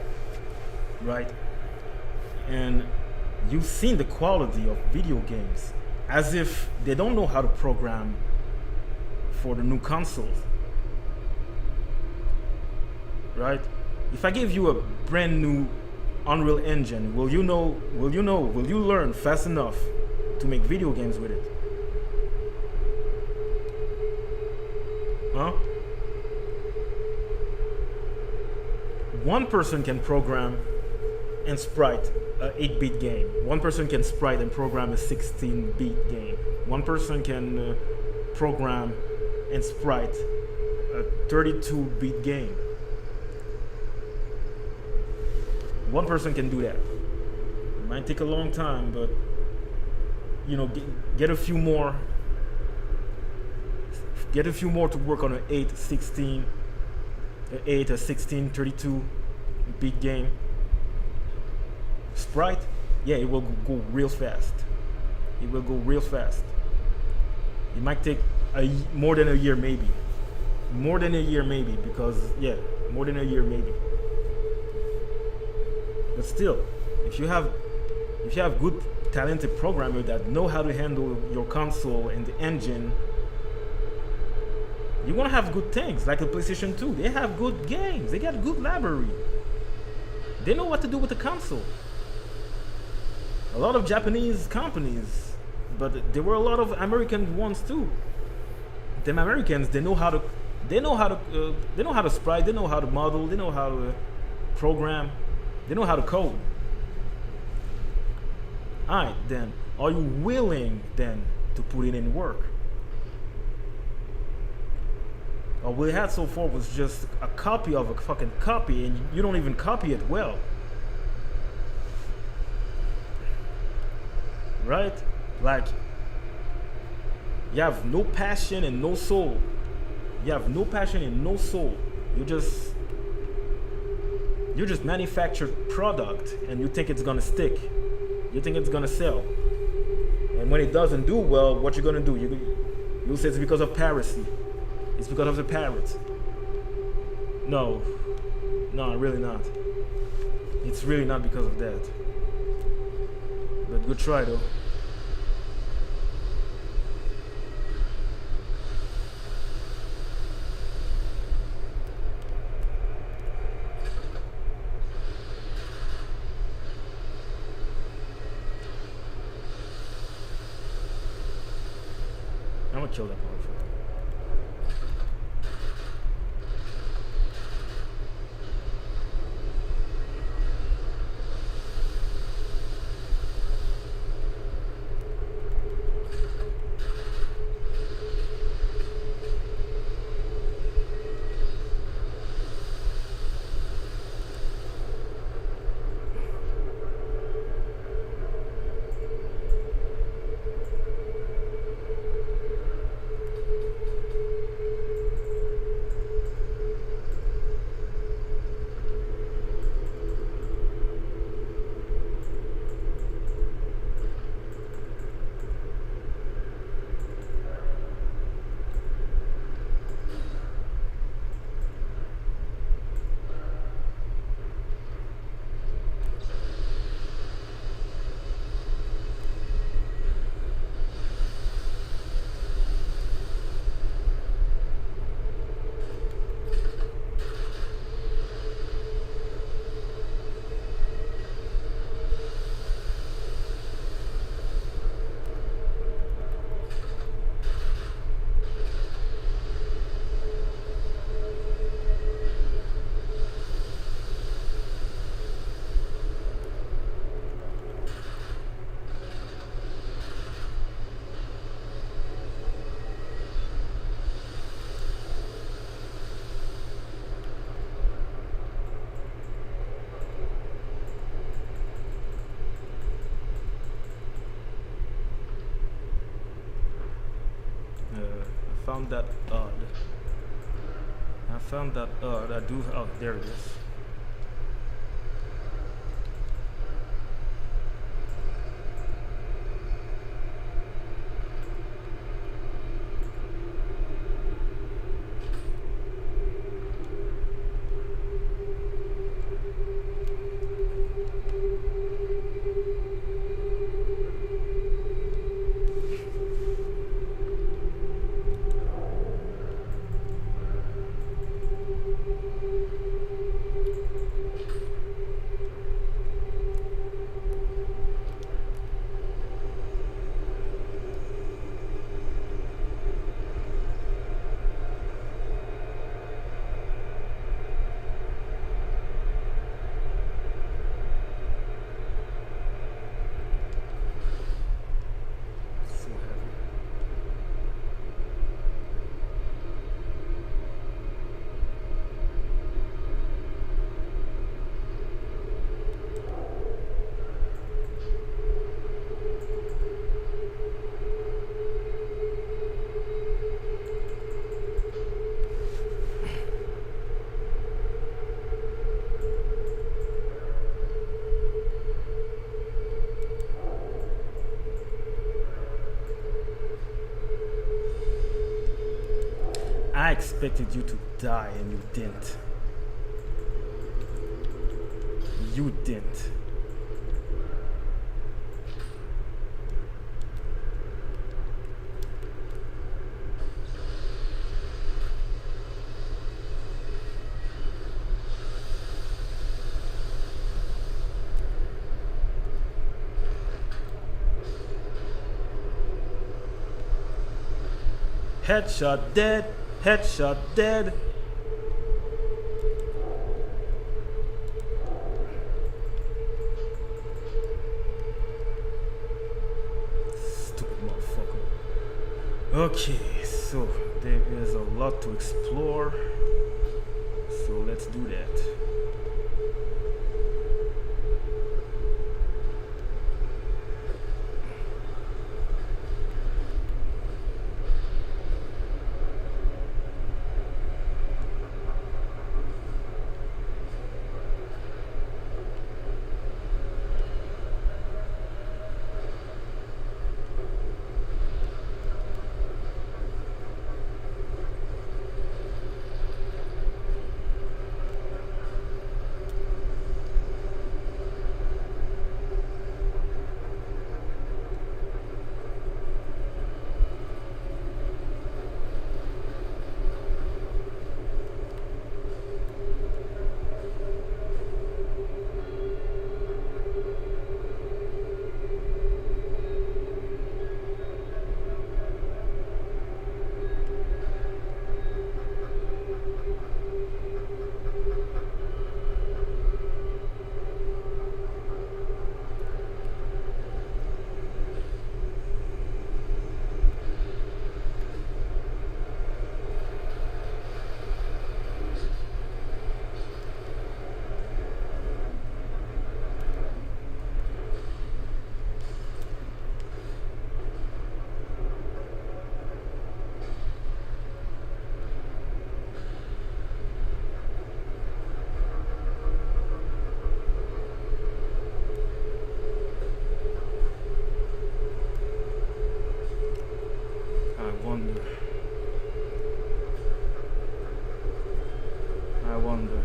Right? And you've seen the quality of video games as if they don't know how to program for the new consoles, right? If I give you a brand new Unreal Engine, will you learn fast enough to make video games with it? Huh? One person can program and sprite a 8-bit game. One person can sprite and program a 16-bit game. One person can program and sprite a 32-bit game. One person can do that. It might take a long time, but get a few more. Get a few more to work on an 8, 16, an 8, a 16, 32-bit game. Sprite, yeah, it will go real fast. It will go real fast. It might take more than a year, maybe. More than a year, maybe, because more than a year, maybe. But still, if you have good, talented programmers that know how to handle your console and the engine, you're gonna have good things. Like the PlayStation 2, they have good games. They got a good library. They know what to do with the console. A lot of Japanese companies, but there were a lot of American ones too. Them Americans, they know how to sprite, they know how to model, they know how to program, they know how to code. Alright, then, are you willing then to put it in work? All we had so far was just a copy of a fucking copy, and you don't even copy it well. Right? Like, you have no passion and no soul. You have no passion and no soul. You just manufacture product and you think it's gonna stick. You think it's gonna sell. And when it doesn't do well, what you're gonna do? You say it's because of piracy. It's because of the pirates. No, really not. It's really not because of that. But good try though. I'm gonna kill that motherfucker. Found that odd. I found that odd. I do. Oh, there it is. expected you to die and you didn't. You didn't. Headshot dead. Headshot dead. Stupid motherfucker. Okay, so there is a lot to explore. So let's do that. I wonder.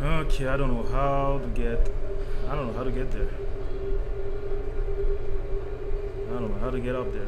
Okay, I don't know how to get there. I don't know how to get up there.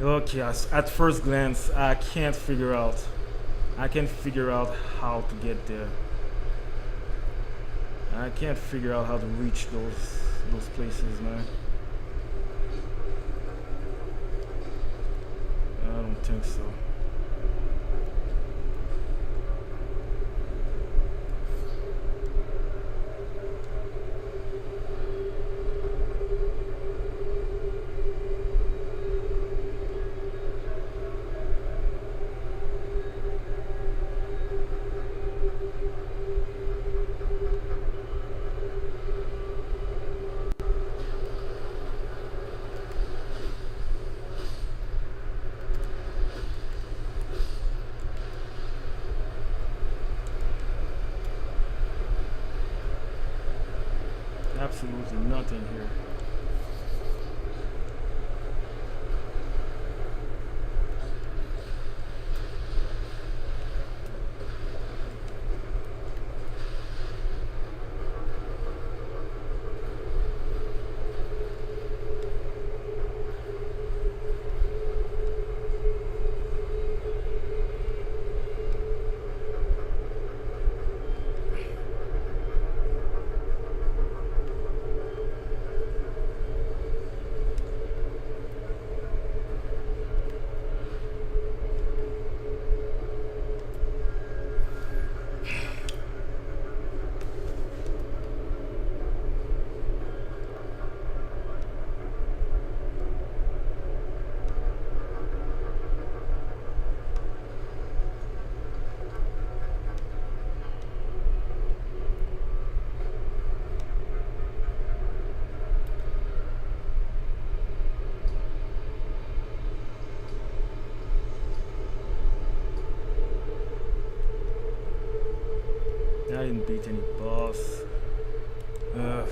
Okay, at first glance, I can't figure out. I can't figure out how to get there. I can't figure out how to reach those places, man. I don't think so. Absolutely nothing here. I didn't beat any boss. Uh,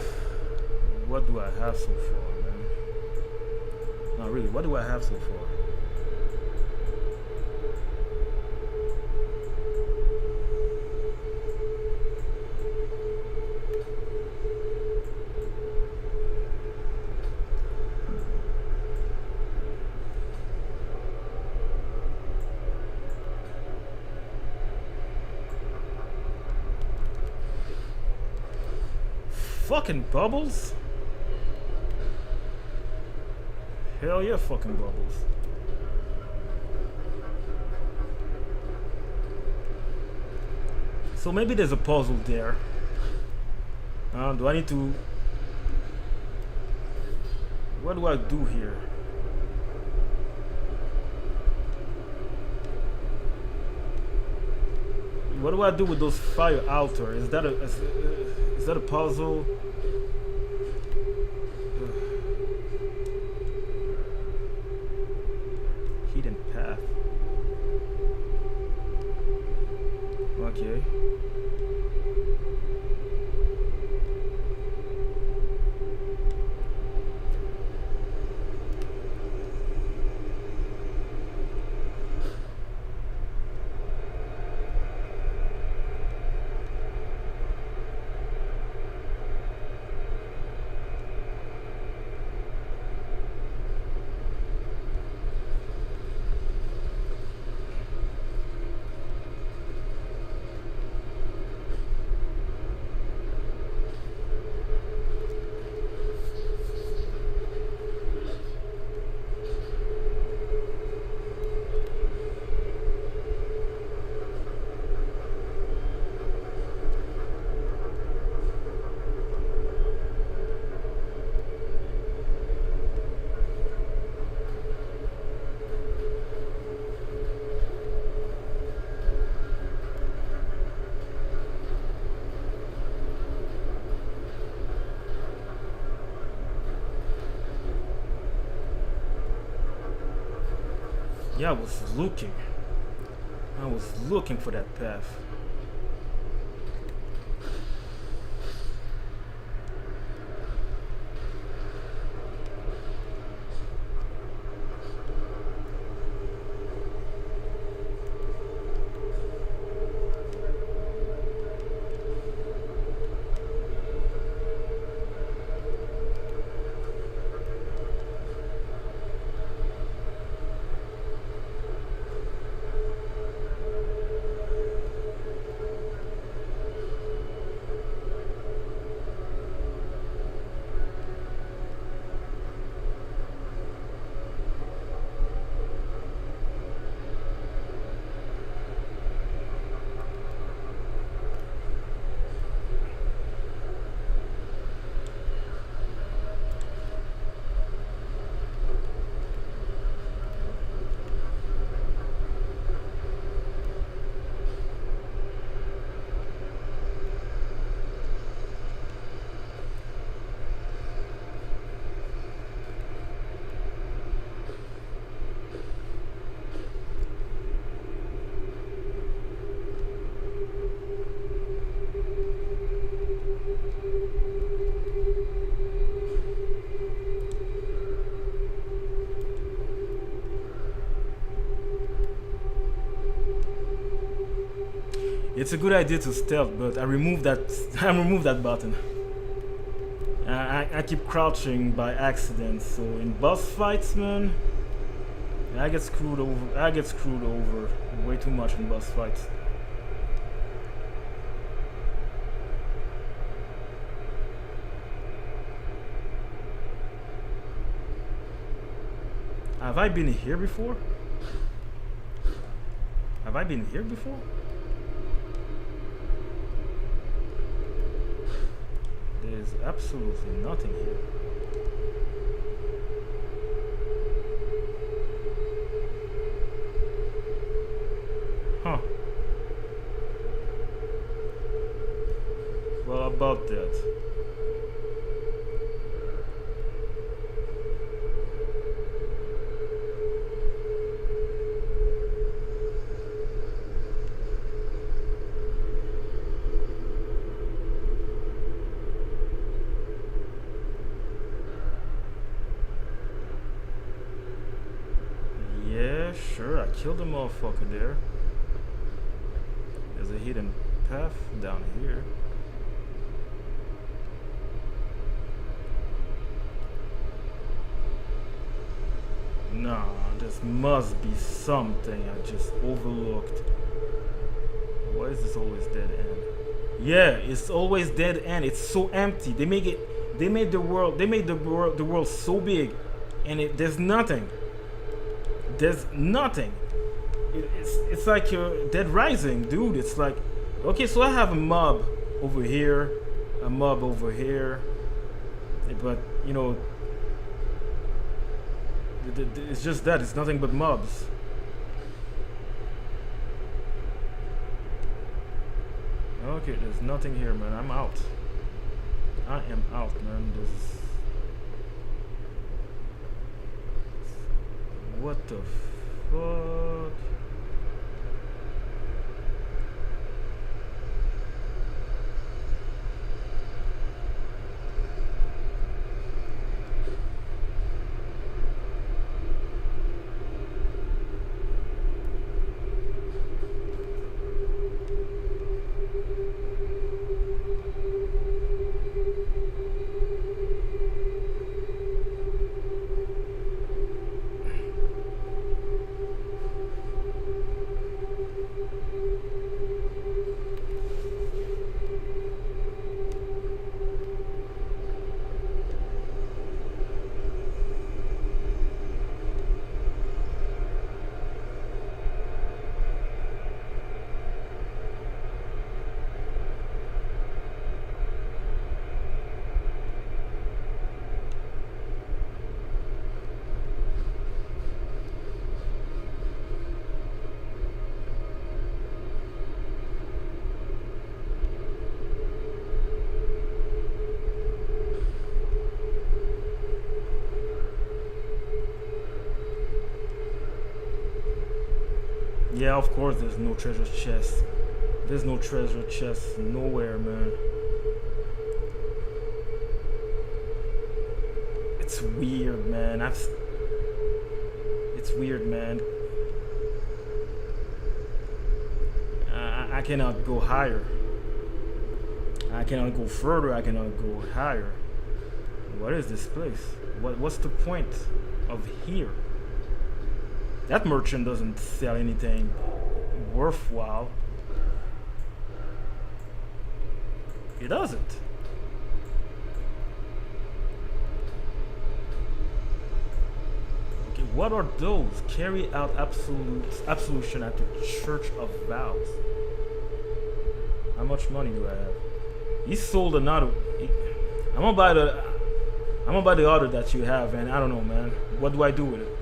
what do I have so far, man? Not really. What do I have so far? Fucking bubbles? Hell yeah, fucking bubbles. So maybe there's a puzzle there. Do I need to... What do I do here? What do I do with those fire altar? Is that a puzzle? Hidden path. Okay. Yeah, I was looking. I was looking for that path. It's a good idea to stealth, but I removed that. I removed that button. I keep crouching by accident, so in boss fights, man, I get screwed over. I get screwed over way too much in boss fights. Have I been here before? Have I been here before? There's absolutely nothing here. Huh. Well, about that. Yeah, sure, I killed the motherfucker there. There's a hidden path down here. Nah, this must be something I just overlooked. Why is this always dead end? Yeah, it's always dead end. It's so empty. They make it. They made the world. They made the world so big, and there's nothing. There's nothing. It's like Dead Rising, dude. It's like, okay, so I have a mob over here, a mob over here, but you know, it's just that. It's nothing but mobs. Okay, there's nothing here, man. I'm out. I am out, man. What the fuck? Yeah, of course there's no treasure chest. There's no treasure chest nowhere, man. It's weird, man. It's weird, man. I cannot go higher. I cannot go further. I cannot go higher. What is this place? What's the point of here? That merchant doesn't sell anything worthwhile. He doesn't. Okay, what are those? Carry out absolution at the Church of Vows. How much money do I have? He sold another. I'm gonna buy the other that you have, and I don't know, man. What do I do with it?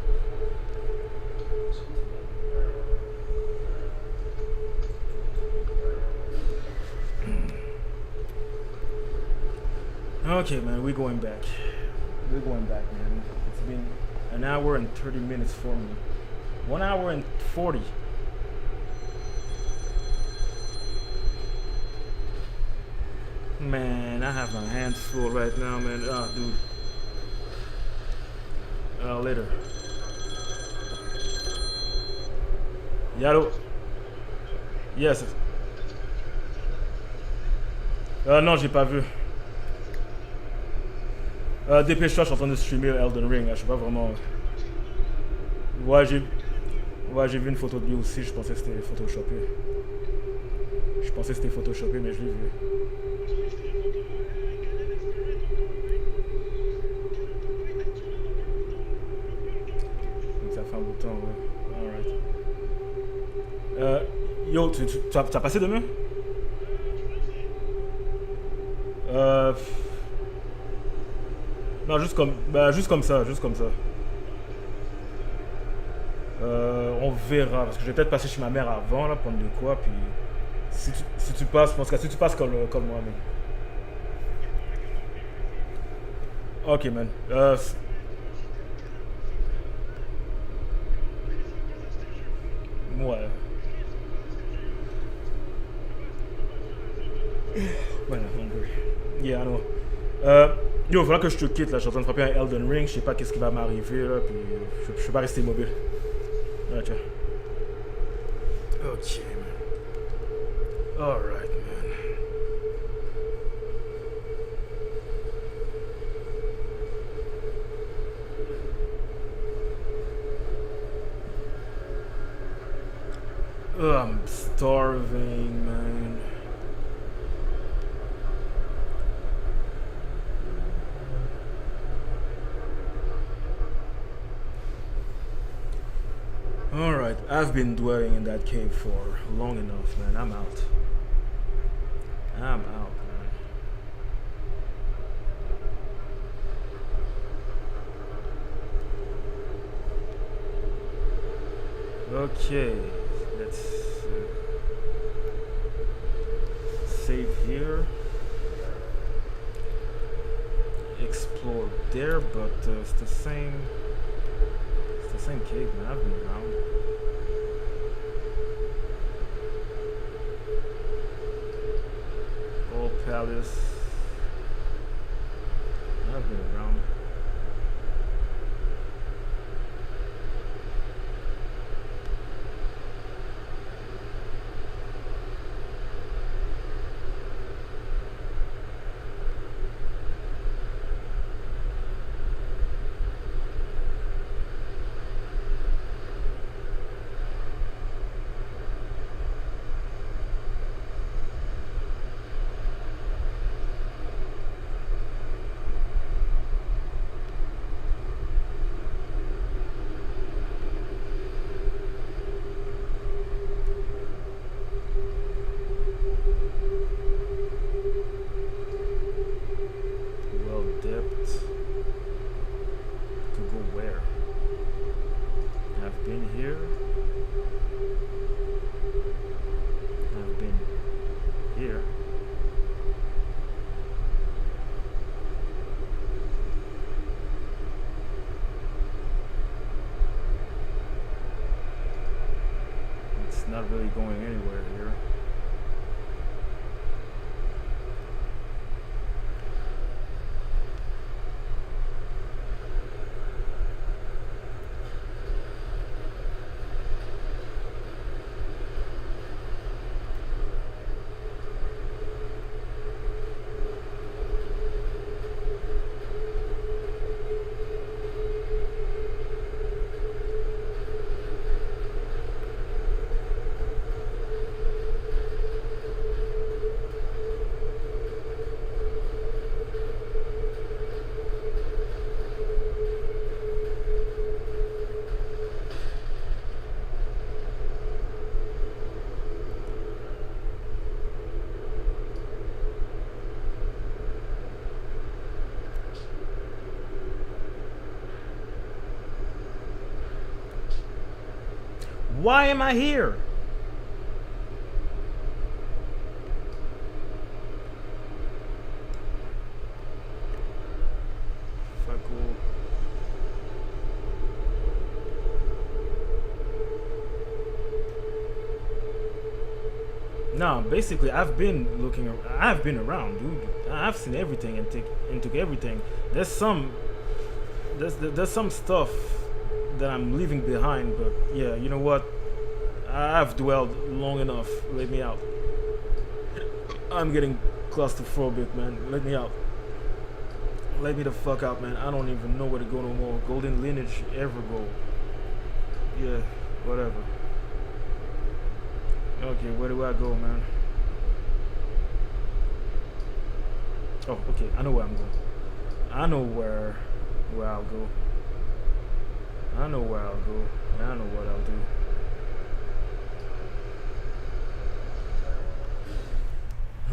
Okay, man, we're going back. We're going back, man. It's been an hour and 30 minutes for me. 1 hour and 40. Man, I have my hands full right now, man. Ah, dude. Later. Yaro. Yes. Non, j'ai pas vu. Dépêche-toi, je suis en train de streamer Elden Ring. Là, je sais pas vraiment. Ouais, j'ai vu une photo de lui aussi. Je pensais que c'était photoshopé. Je pensais que c'était photoshopé, mais je l'ai vu. Donc ça fait un bout de temps, ouais. Alright. Yo, tu as passé demain? Euh. Non, juste comme ça, juste comme ça. On verra, parce que je vais peut-être passer chez ma mère avant, là, prendre de quoi, puis si tu passes, je pense que si tu passes comme moi, mais. Ok, man. Ouais. Voilà, hungry. Yeah, I know. Yo, voilà que je te quitte, là, je suis en train de frapper un Elden Ring, je sais pas qu'est-ce qui va m'arriver, là, puis je peux pas rester immobile. Ouais, tiens. Ok, man. Alright, man. I'm starving, man. Alright, I've been dwelling in that cave for long enough, man. I'm out. I'm out, man. Okay, let's save here. Explore there, but it's the same. It's the same cave, man. I've been around. Old Palace. I've been around. Well dipped. To go where? I've been here. I've been here. It's not really going anywhere here. Why am I here? Fuck all. No, basically, I've been looking. I've been around, dude. I've seen everything and took everything. There's some. There's some stuff that I'm leaving behind, but yeah, you know what? I've dwelled long enough. Let me out. I'm getting claustrophobic, man. Let me out. Let me the fuck out, man. I don't even know where to go no more. Golden lineage ever go. Yeah, whatever. Okay, where do I go, man? Oh, okay. I know where I'm going. I know where I'll go. I know where I'll go. I know what I'll do.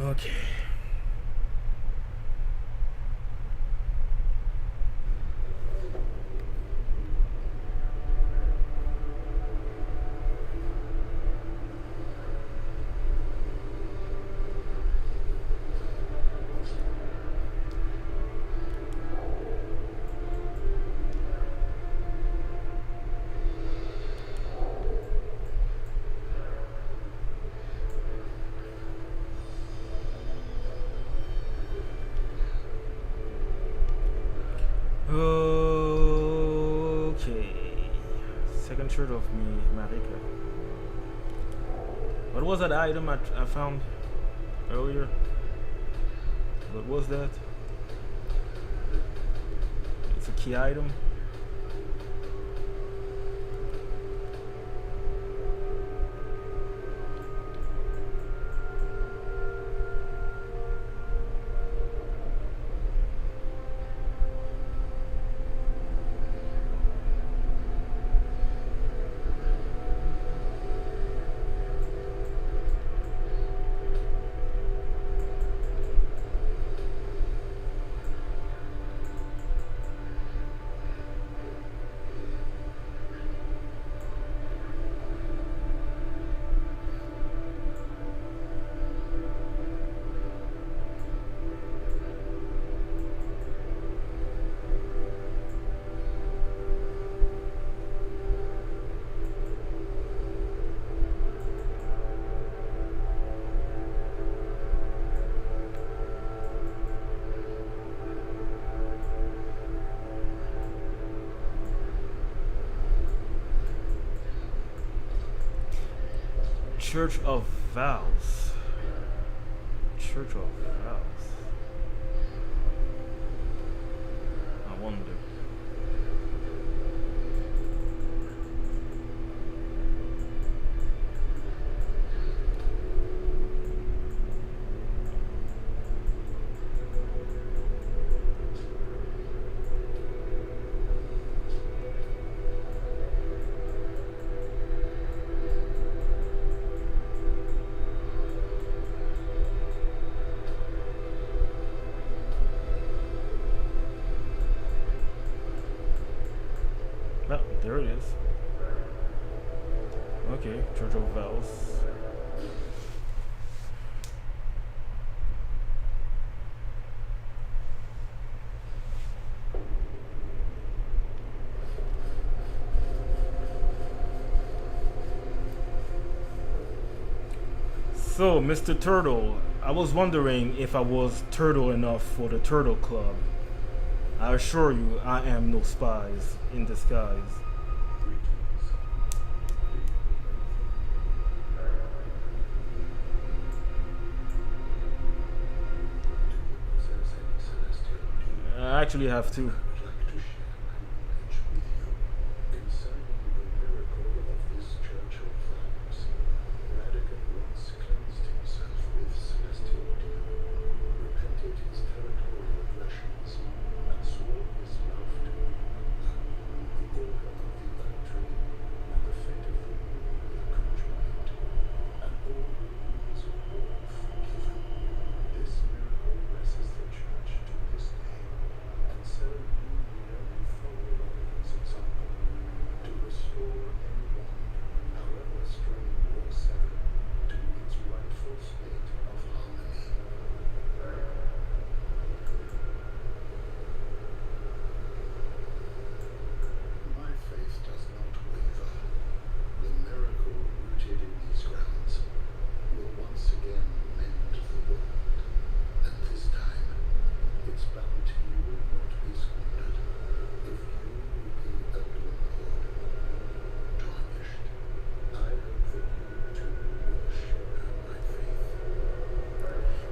Okay. Okay. Second shirt of me, Marika. What was that item I found earlier? What was that? It's a key item. Church of Vows. Church of Vows. I wonder. Oh, there it is. Okay, Church of Vows. So, Mr. Turtle, I was wondering if I was turtle enough for the Turtle Club. I assure you, I am no spies in disguise. I actually have two.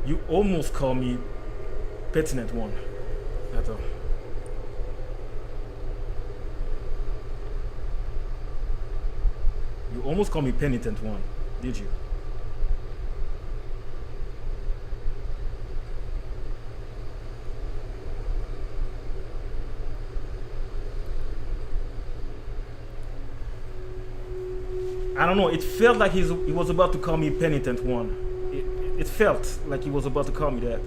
You almost call me pertinent one. Attends. You almost call me penitent one, did you? I don't know. It felt like he was about to call me penitent one. It felt like he was about to call me that.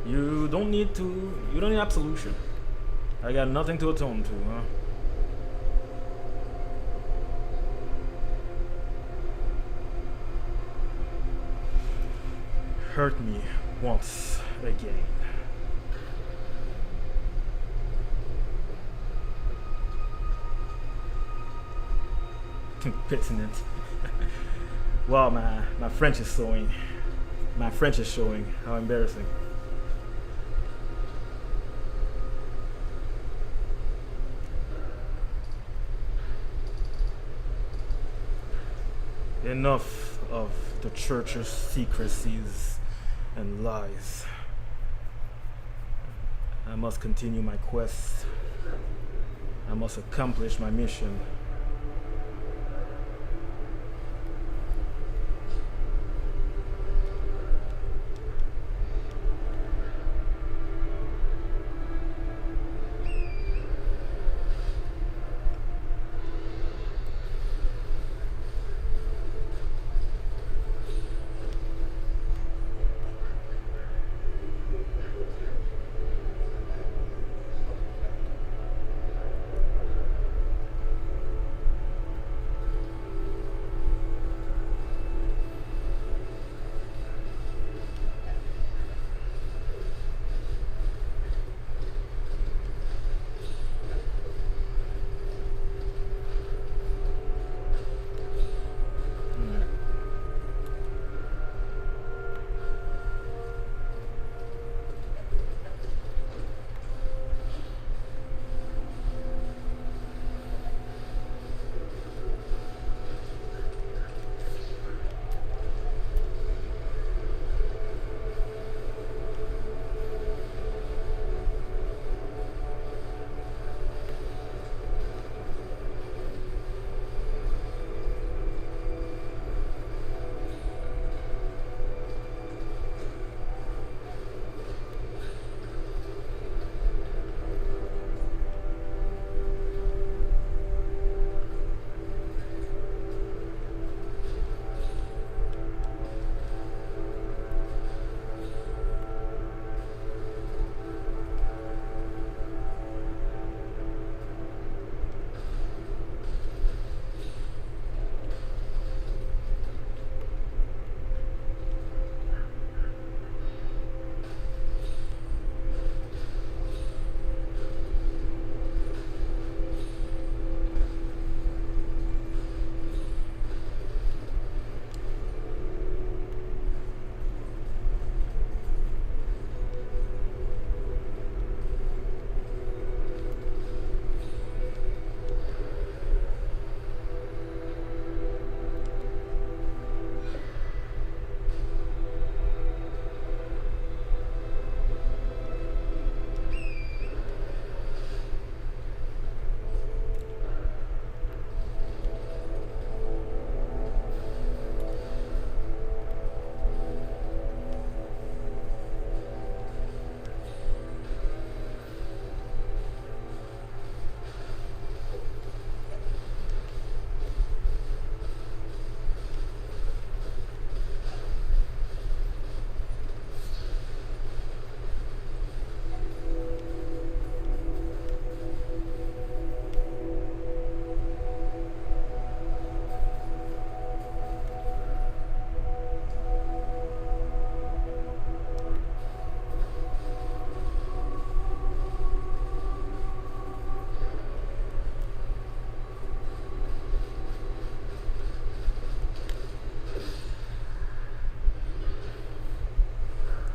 You don't need to. You don't need absolution. I got nothing to atone to, huh? Hurt me once again. Pertinent. Wow, my French is showing. My French is showing. How embarrassing. Enough of the church's secrecies and lies. I must continue my quest. I must accomplish my mission.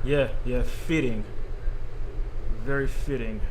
Yeah, yeah, fitting. Very fitting.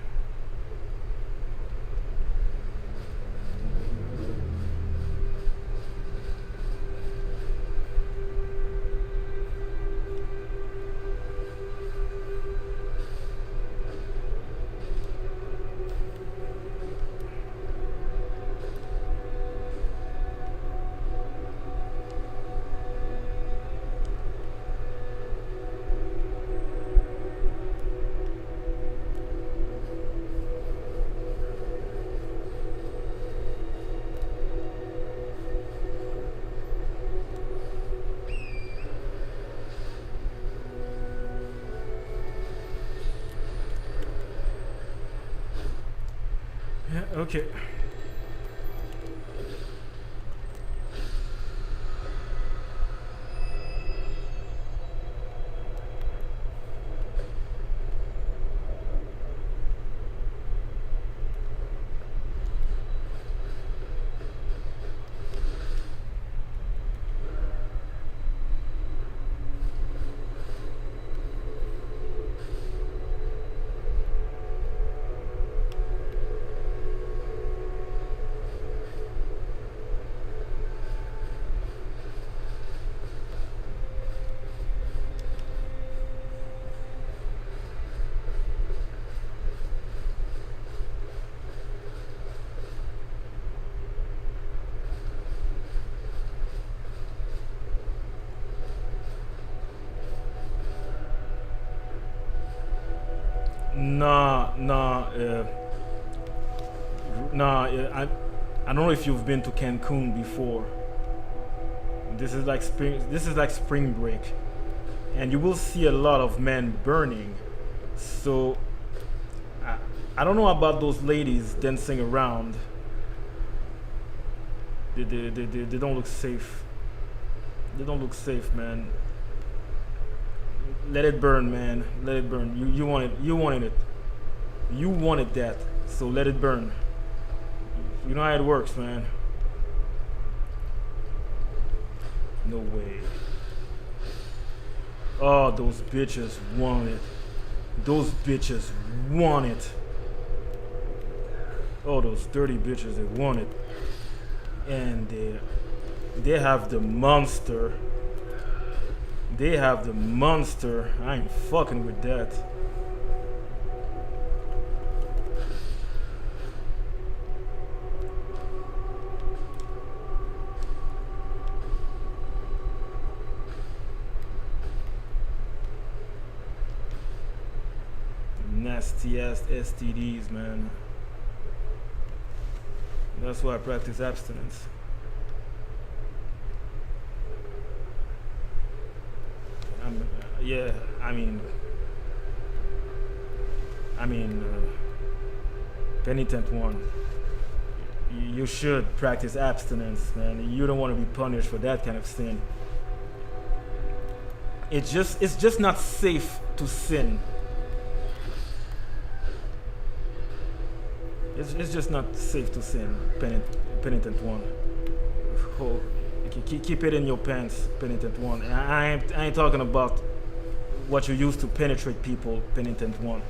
Yeah, okay. Nah, nah, nah. I don't know if you've been to Cancun before. This is like spring. This is like spring break, and you will see a lot of men burning. So, I, I don't know about those ladies dancing around. They don't look safe. They don't look safe, man. Let it burn, man. Let it burn. You want it. You wanted it. You wanted that. So let it burn. You know how it works, man. No way. Oh, those bitches want it. Those bitches want it. Oh, those dirty bitches, they want it. And they have the monster. They have the monster. I ain't fucking with that. Nasty ass STDs, man. That's why I practice abstinence. Yeah, penitent one. You should practice abstinence, man. You don't want to be punished for that kind of sin. It's just not safe to sin. It's just not safe to sin, penitent one. Oh, keep it in your pants, penitent one. I ain't talking about what you use to penetrate people, penitent one.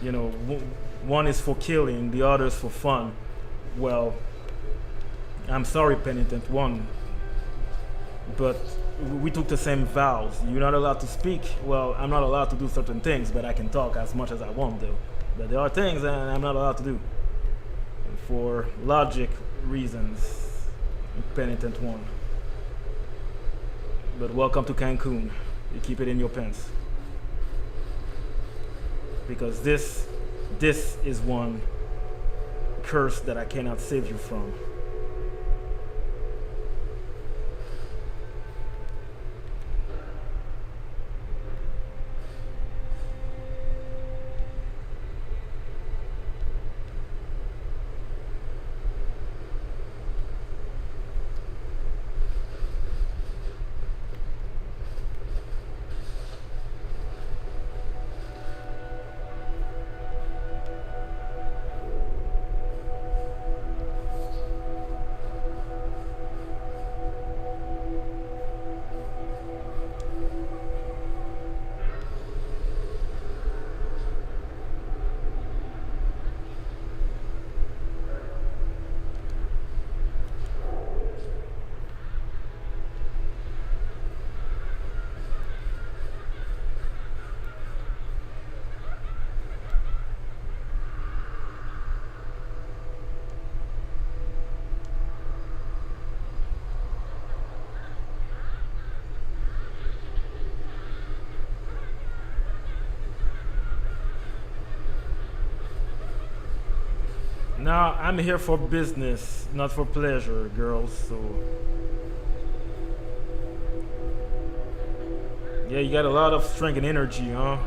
You know, one is for killing, the other is for fun. Well, I'm sorry, penitent one, but we took the same vows. You're not allowed to speak. Well, I'm not allowed to do certain things, but I can talk as much as I want, though. But there are things that I'm not allowed to do for logic reasons, penitent one. But welcome to Cancun. You keep it in your pants. Because this is one curse that I cannot save you from. Now I'm here for business, not for pleasure, girls. So yeah, you got a lot of strength and energy, huh?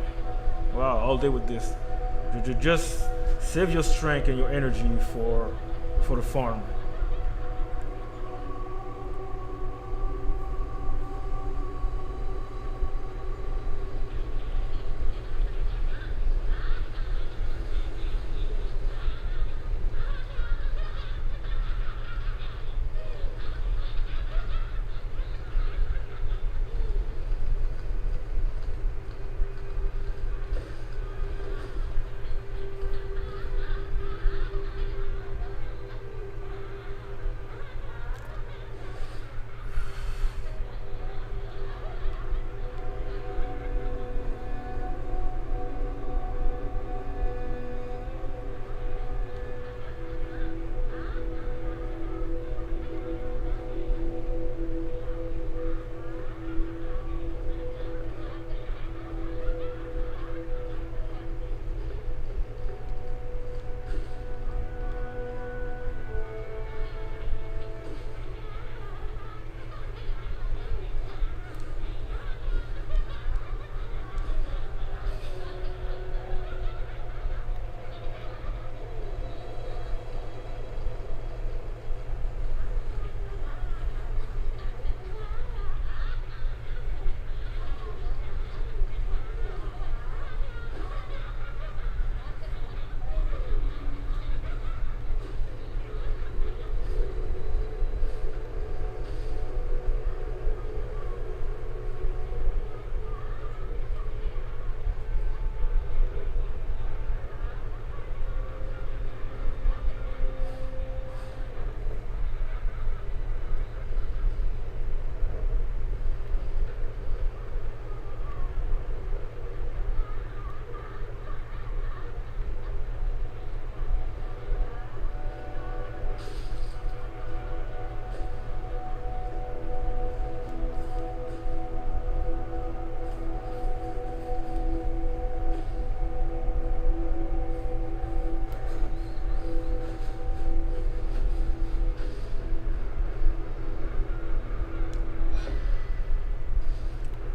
Wow, all day with this. Just save your strength and your energy for the farm.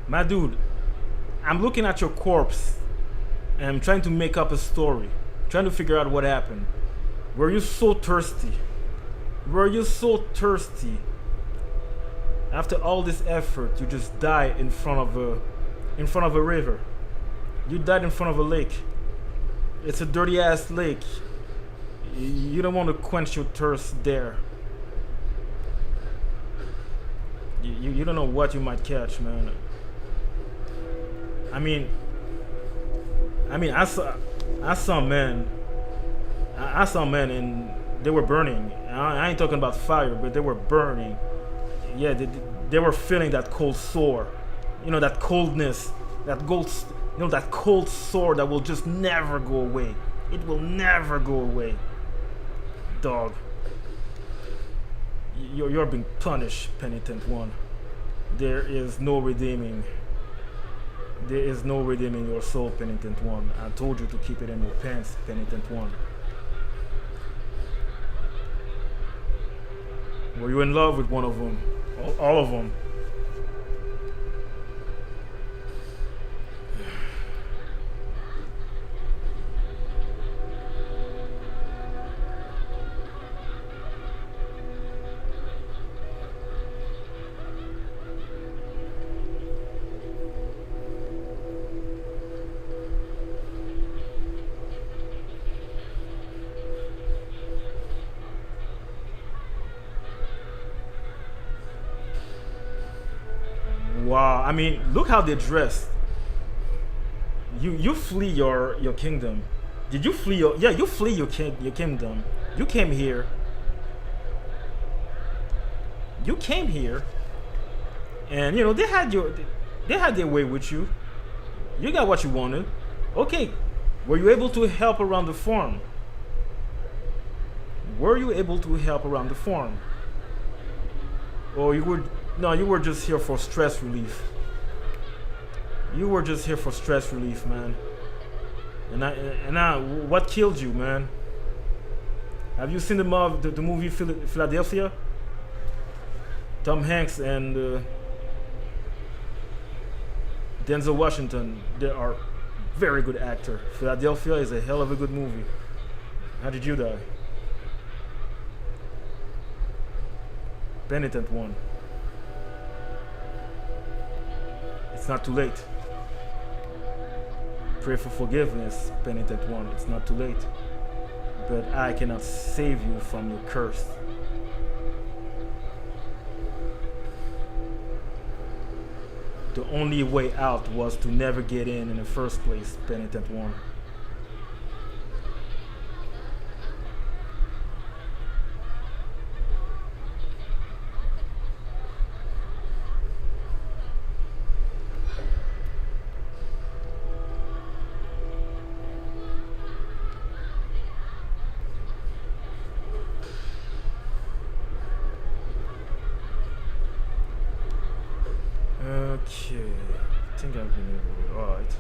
My dude, I'm looking at your corpse and I'm trying to make up a story, trying to figure out what happened. Were you so thirsty? Were you so thirsty? After all this effort, you just die in front of a river. You died in front of a lake. It's a dirty ass lake. You don't want to quench your thirst there. You don't know what you might catch, man. I mean, I saw men. I saw men and they were burning. I ain't talking about fire, but they were burning. Yeah, they were feeling that cold sore. You know, that coldness, that cold sore that will just never go away. It will never go away. Dog. You're being punished, penitent one. There is no redeeming. There is no redeeming your soul, penitent one. I told you to keep it in your pants, penitent one. Were you in love with one of them? All of them? Wow, I mean, look how they dressed. You flee your kingdom. Did you flee your you flee your kingdom. You came here. You came here. And you know, they had their way with you. You got what you wanted. Okay. Were you able to help around the farm? Were you able to help around the farm? Or you were just here for stress relief. You were just here for stress relief, man. And what killed you, man? Have you seen the movie Philadelphia? Tom Hanks and Denzel Washington. They are very good actor. Philadelphia is a hell of a good movie. How did you die? Penitent one. It's not too late. Pray for forgiveness, penitent one. It's not too late. But I cannot save you from your curse. The only way out was to never get in the first place, penitent one. Okay, I think I've been able to. Alright.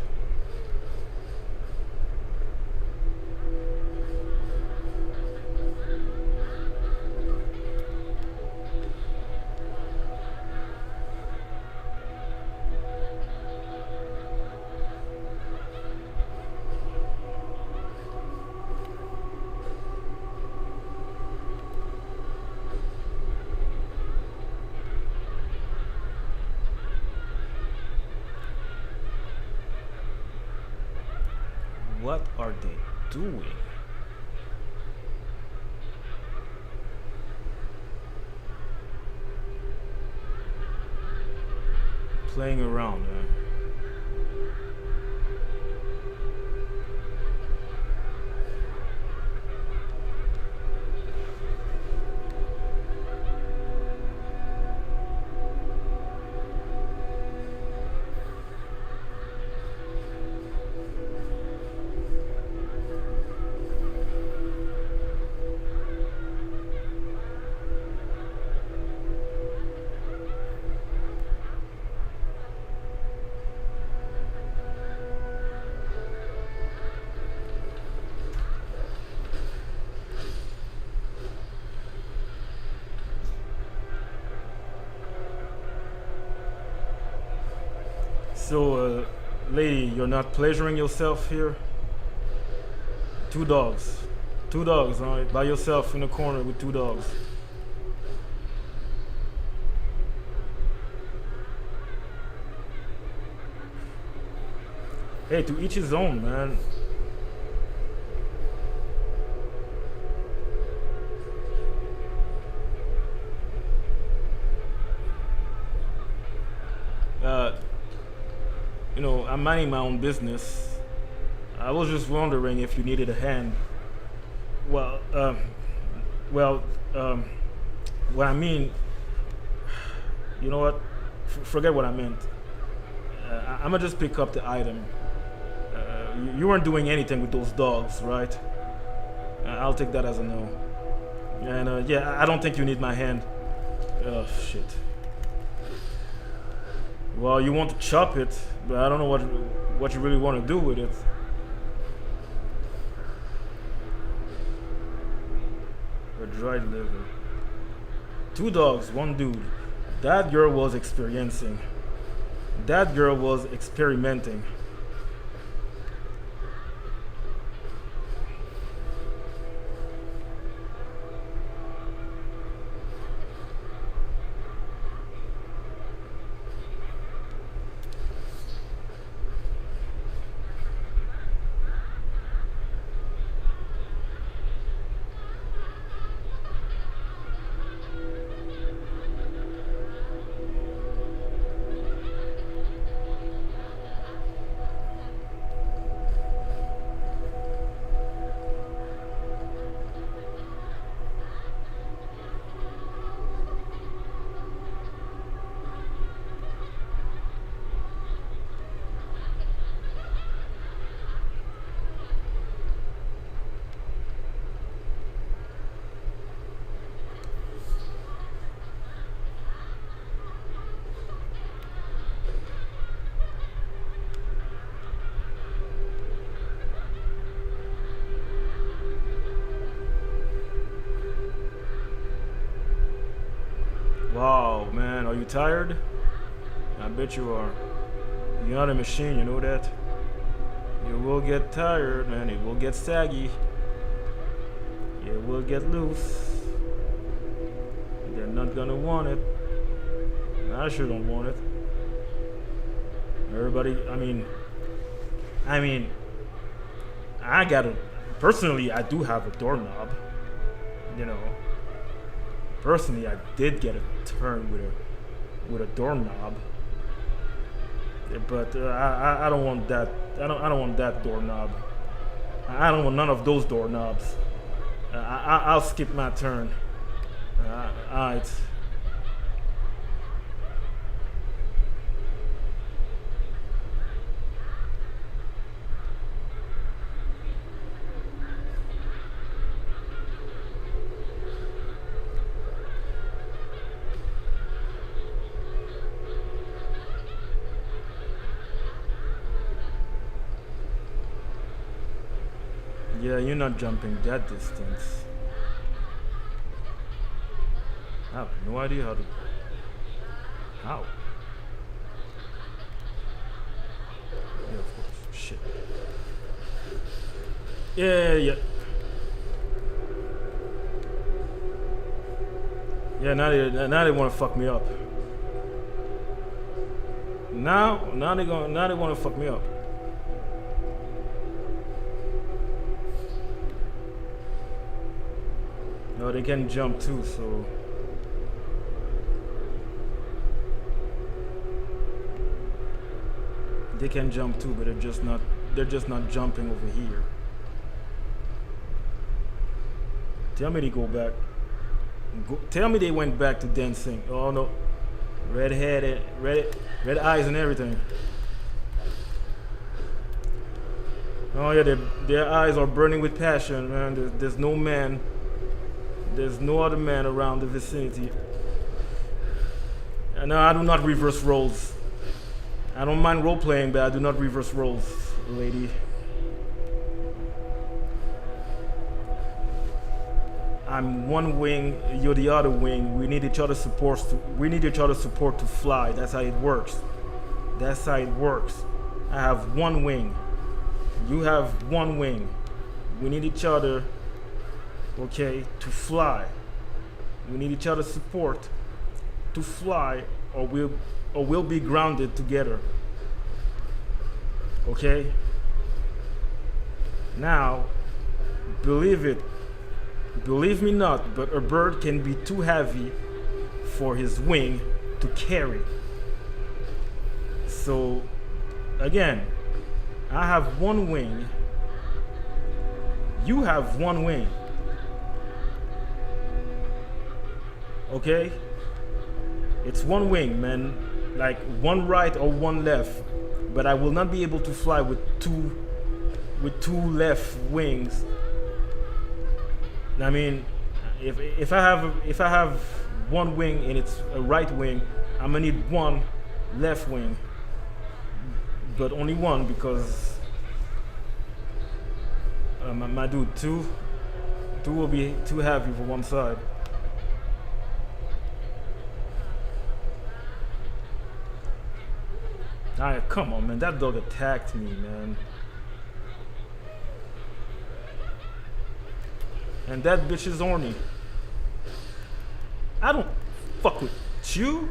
What are they doing? Playing around, man. So, lady, you're not pleasuring yourself here? Two dogs. Two dogs, right? By yourself in a corner with two dogs. Hey, to each his own, man. You know, I'm minding my own business. I was just wondering if you needed a hand. Well, well, what I mean, you know what? Forget what I meant. I'm gonna just pick up the item. You weren't doing anything with those dogs, right? I'll take that as a no. And yeah, I don't think you need my hand. Oh shit. Well, you want to chop it, but I don't know what you really want to do with it. A dried liver. Two dogs, one dude. That girl was experiencing. That girl was experimenting. Wow, man, are you tired? I bet you are. You're not a machine, you know that? You will get tired, man. It will get saggy. It will get loose. They're not gonna want it. I sure don't want it. Everybody, I gotta, personally, I do have a doorknob. You know, personally, I did get a turn with a doorknob. But I don't want that. I don't want that doorknob. I don't want none of those doorknobs. I'll skip my turn. Alright. Yeah, you're not jumping that distance. I have no idea how to. How? Yeah, of course. Shit. Yeah. Yeah, now they want to fuck me up. Now they want to fuck me up. No, they can jump too, so. They can jump too, but they're just not jumping over here. Tell me they go back. Tell me they went back to dancing. Oh no. Red eyes and everything. Oh yeah, their eyes are burning with passion, man. There's no man. There's no other man around the vicinity. And no, I do not reverse roles. I don't mind role playing, but I do not reverse roles, lady. I'm one wing, you're the other wing. We need each other's support to fly. That's how it works. That's how it works. I have one wing. You have one wing. We need each other, okay, to fly. We need each other's support to fly, or we'll be grounded together. Okay? Now, believe me not, but a bird can be too heavy for his wing to carry. So, again, I have one wing. You have one wing. Okay? It's one wing, man. Like one right or one left. But I will not be able to fly with two left wings. I mean, if I have one wing and it's a right wing, I'm gonna need one left wing. But only one, because my dude, two will be too heavy for one side. Alright, come on, man. That dog attacked me, man. And that bitch is horny. I don't fuck with you.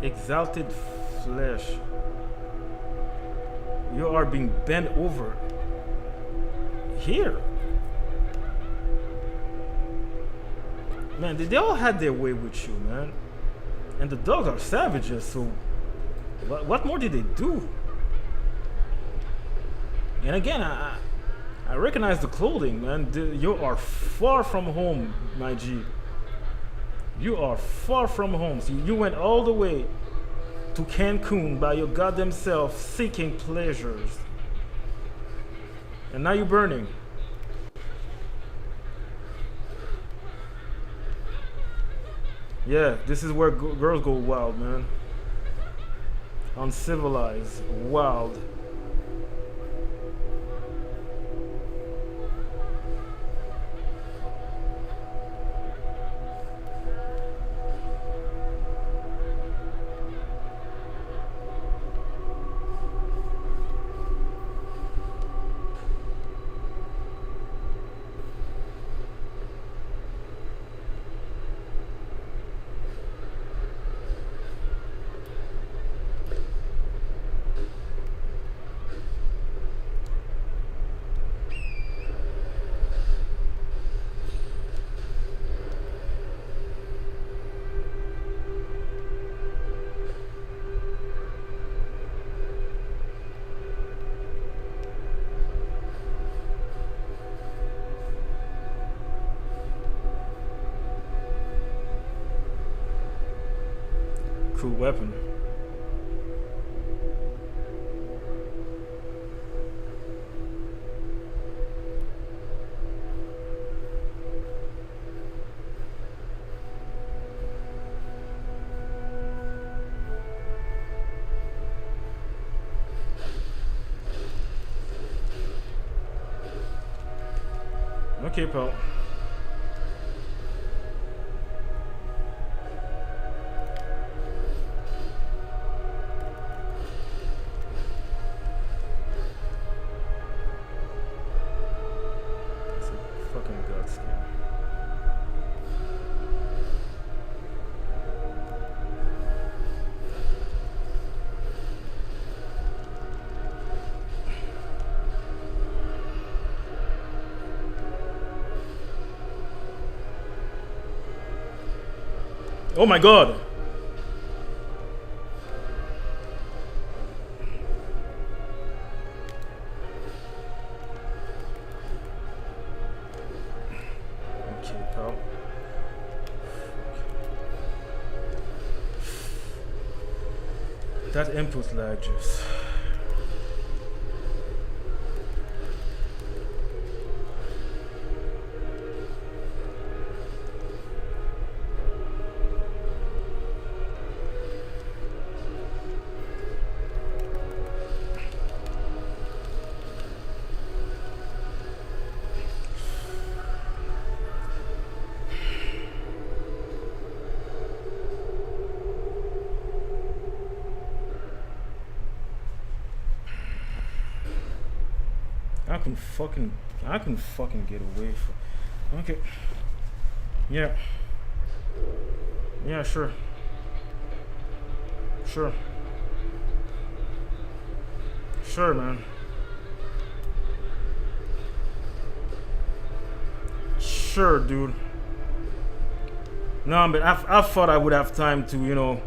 Exalted flesh. You are being bent over. Here. Man, they all had their way with you, man. And the dogs are savages, so what more did they do? And again, I I recognize the clothing, man. You are far from home, my G. You are far from home. So you went all the way to Cancun by your goddamn self, seeking pleasures, and now you're burning. Yeah, this is where girls go wild, man. Uncivilized, wild. Cool weapon. Okay, pal. It's a fucking god skin. Oh my god! Okay, pal. That input lag just. I can fucking get away from. Okay. Yeah. Yeah, sure. Sure. Sure, man. Sure, dude. No, but I thought I would have time to,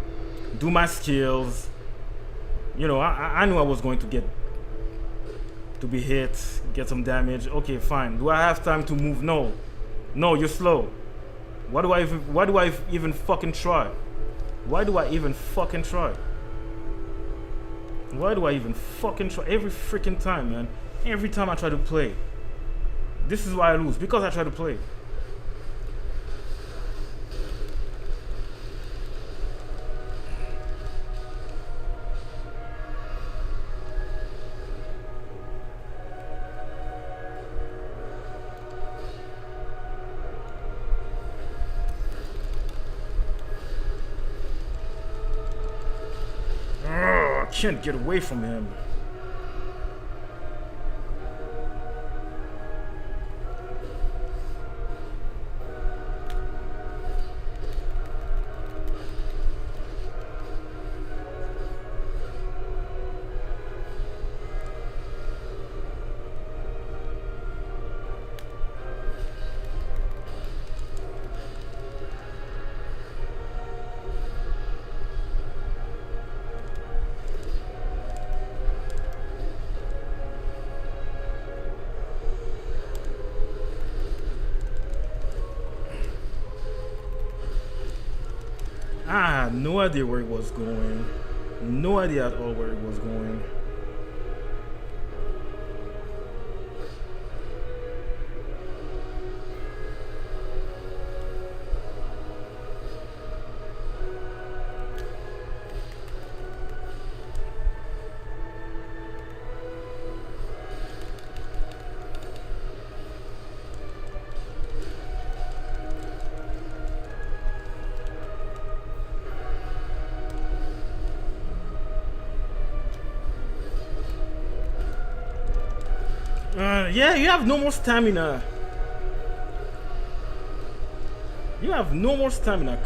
do my skills. I knew I was going to be hit, get some damage. Okay, fine. Do I have time to move? No. No, you're slow. Why do I even fucking try? Why do I even fucking try? Why do I even fucking try? Every freaking time, man. Every time I try to play. This is why I lose. Because I try to play. I can't get away from him. I had no idea where it was going. No idea at all where it was going. Yeah, you have no more stamina. You have no more stamina.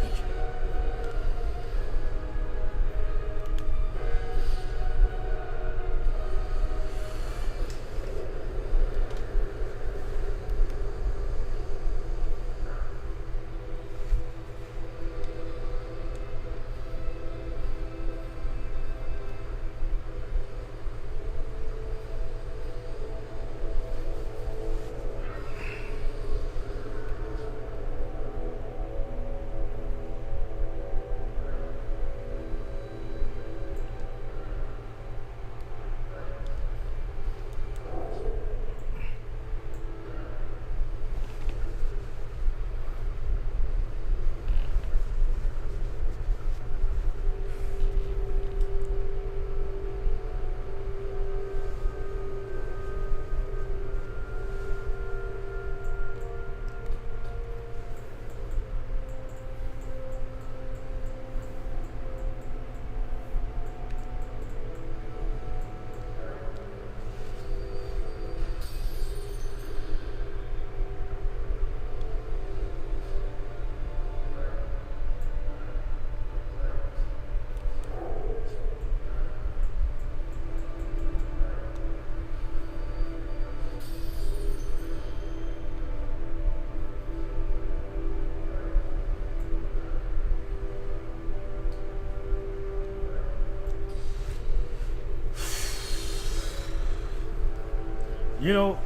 You know,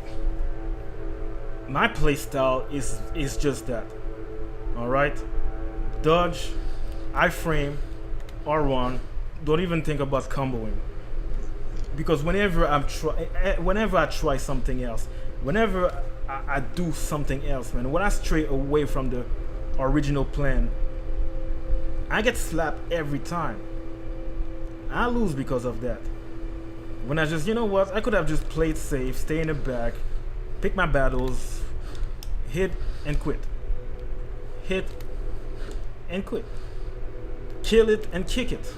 my playstyle is just that. All right, dodge, iframe, R1. Don't even think about comboing because whenever I try something else, whenever I do something else, man, when I stray away from the original plan, I get slapped every time. I lose because of that. When I just, you know what, I could have just played safe, stay in the back, pick my battles, hit and quit. Hit and quit. Kill it and kick it.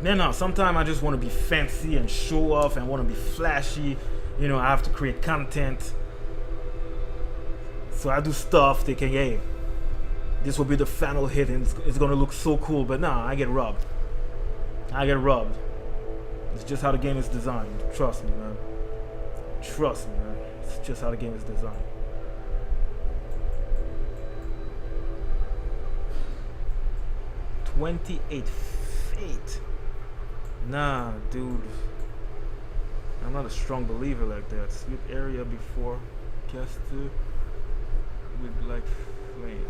Man, no, sometimes I just want to be fancy and show off and want to be flashy. You know, I have to create content. So I do stuff thinking, hey, this will be the final hit and it's going to look so cool. But nah, I get robbed. I get robbed. It's just how the game is designed. Trust me, man. Trust me, man. It's just how the game is designed. "28 Fate." Nah, dude. I'm not a strong believer like that. Sweet area before caster with black flame.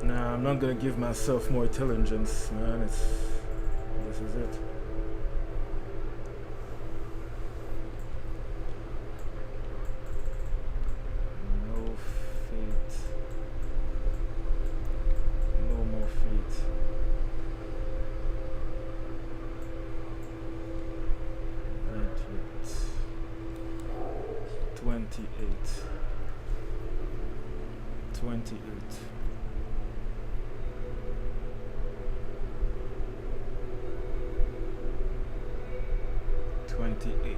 Nah, I'm not gonna give myself more intelligence, man. This is it. No fate. No more fate. That's it. 28. 28. 28.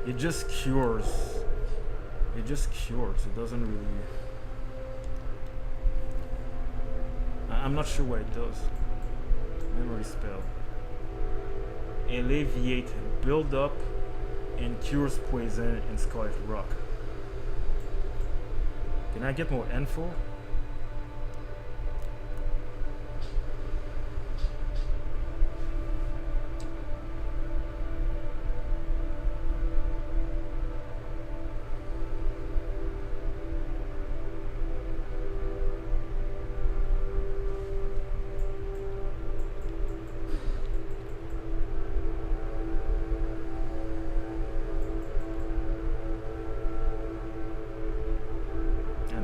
It just cures. It just cures. It doesn't really. I'm not sure what it does. Memory spell. Alleviate, build up, and cures poison and Scarlet Rock. Can I get more info?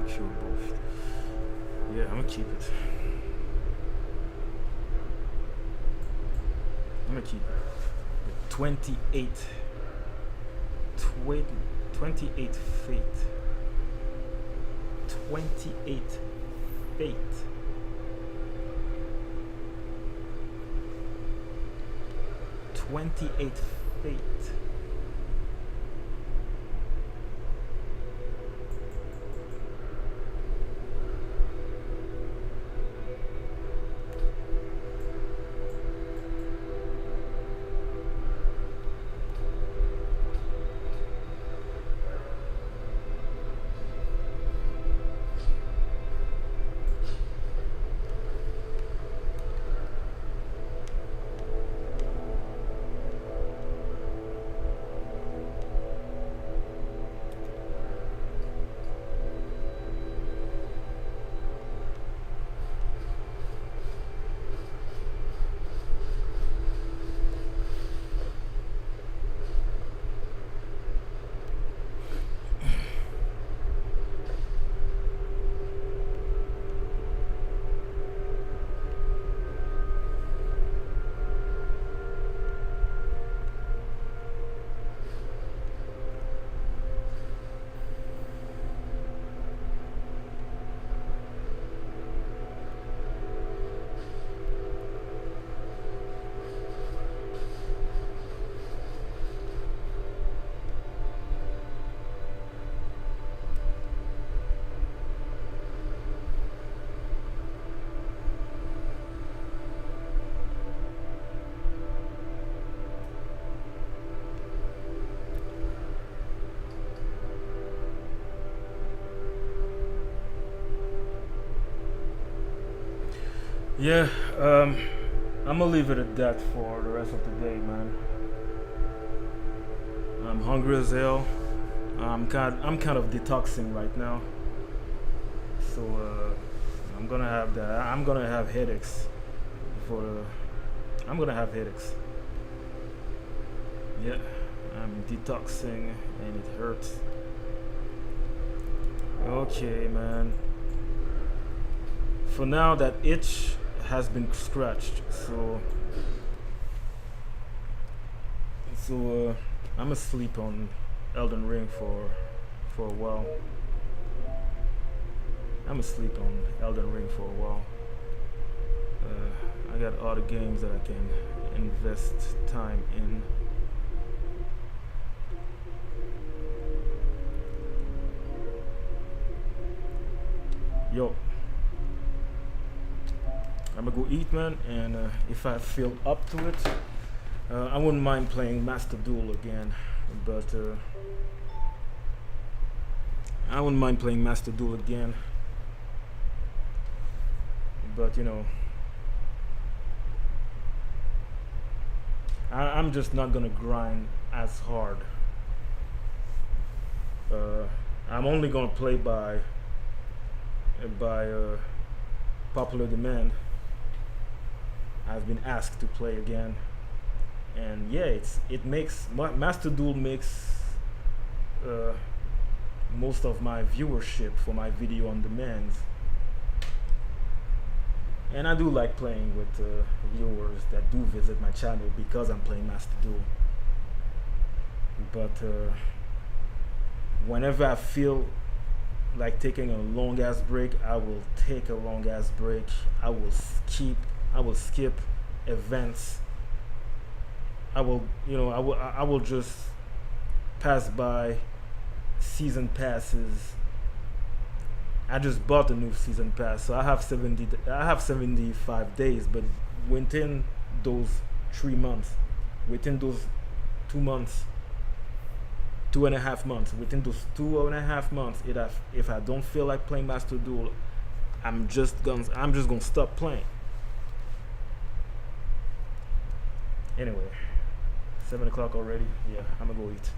Cure both. Yeah, I'm gonna keep it. I'm gonna keep it. 28. 28 fate. 28 fate. 28 fate. Yeah, I'm gonna leave it at that for the rest of the day, man. I'm hungry as hell. I'm kind of detoxing right now, so I'm gonna have that. I'm gonna have headaches. I'm gonna have headaches. Yeah, I'm detoxing and it hurts. Okay, man. For now, that itch has been scratched, so I'm asleep on Elden Ring for a while. I'm asleep on Elden Ring for a while. I got other games that I can invest time in. Yo, I'm gonna go eat, man, and if I feel up to it, I wouldn't mind playing Master Duel again. But I wouldn't mind playing Master Duel again. But you know, I'm just not gonna grind as hard. Uh, I'm only gonna play by popular demand. I've been asked to play again, and yeah, it makes Master Duel makes uh, most of my viewership for my video on demand, and I do like playing with viewers that do visit my channel because I'm playing Master Duel. But whenever I feel like taking a long ass break, I will take a long ass break. I will skip events. I will just pass by season passes. I just bought a new season pass, so I have 75 days, but within those 3 months, within those 2 months, 2.5 months, within those 2.5 months, if I don't feel like playing Master Duel, I'm just gonna stop playing. Anyway, 7 o'clock already. Yeah, I'm gonna go eat.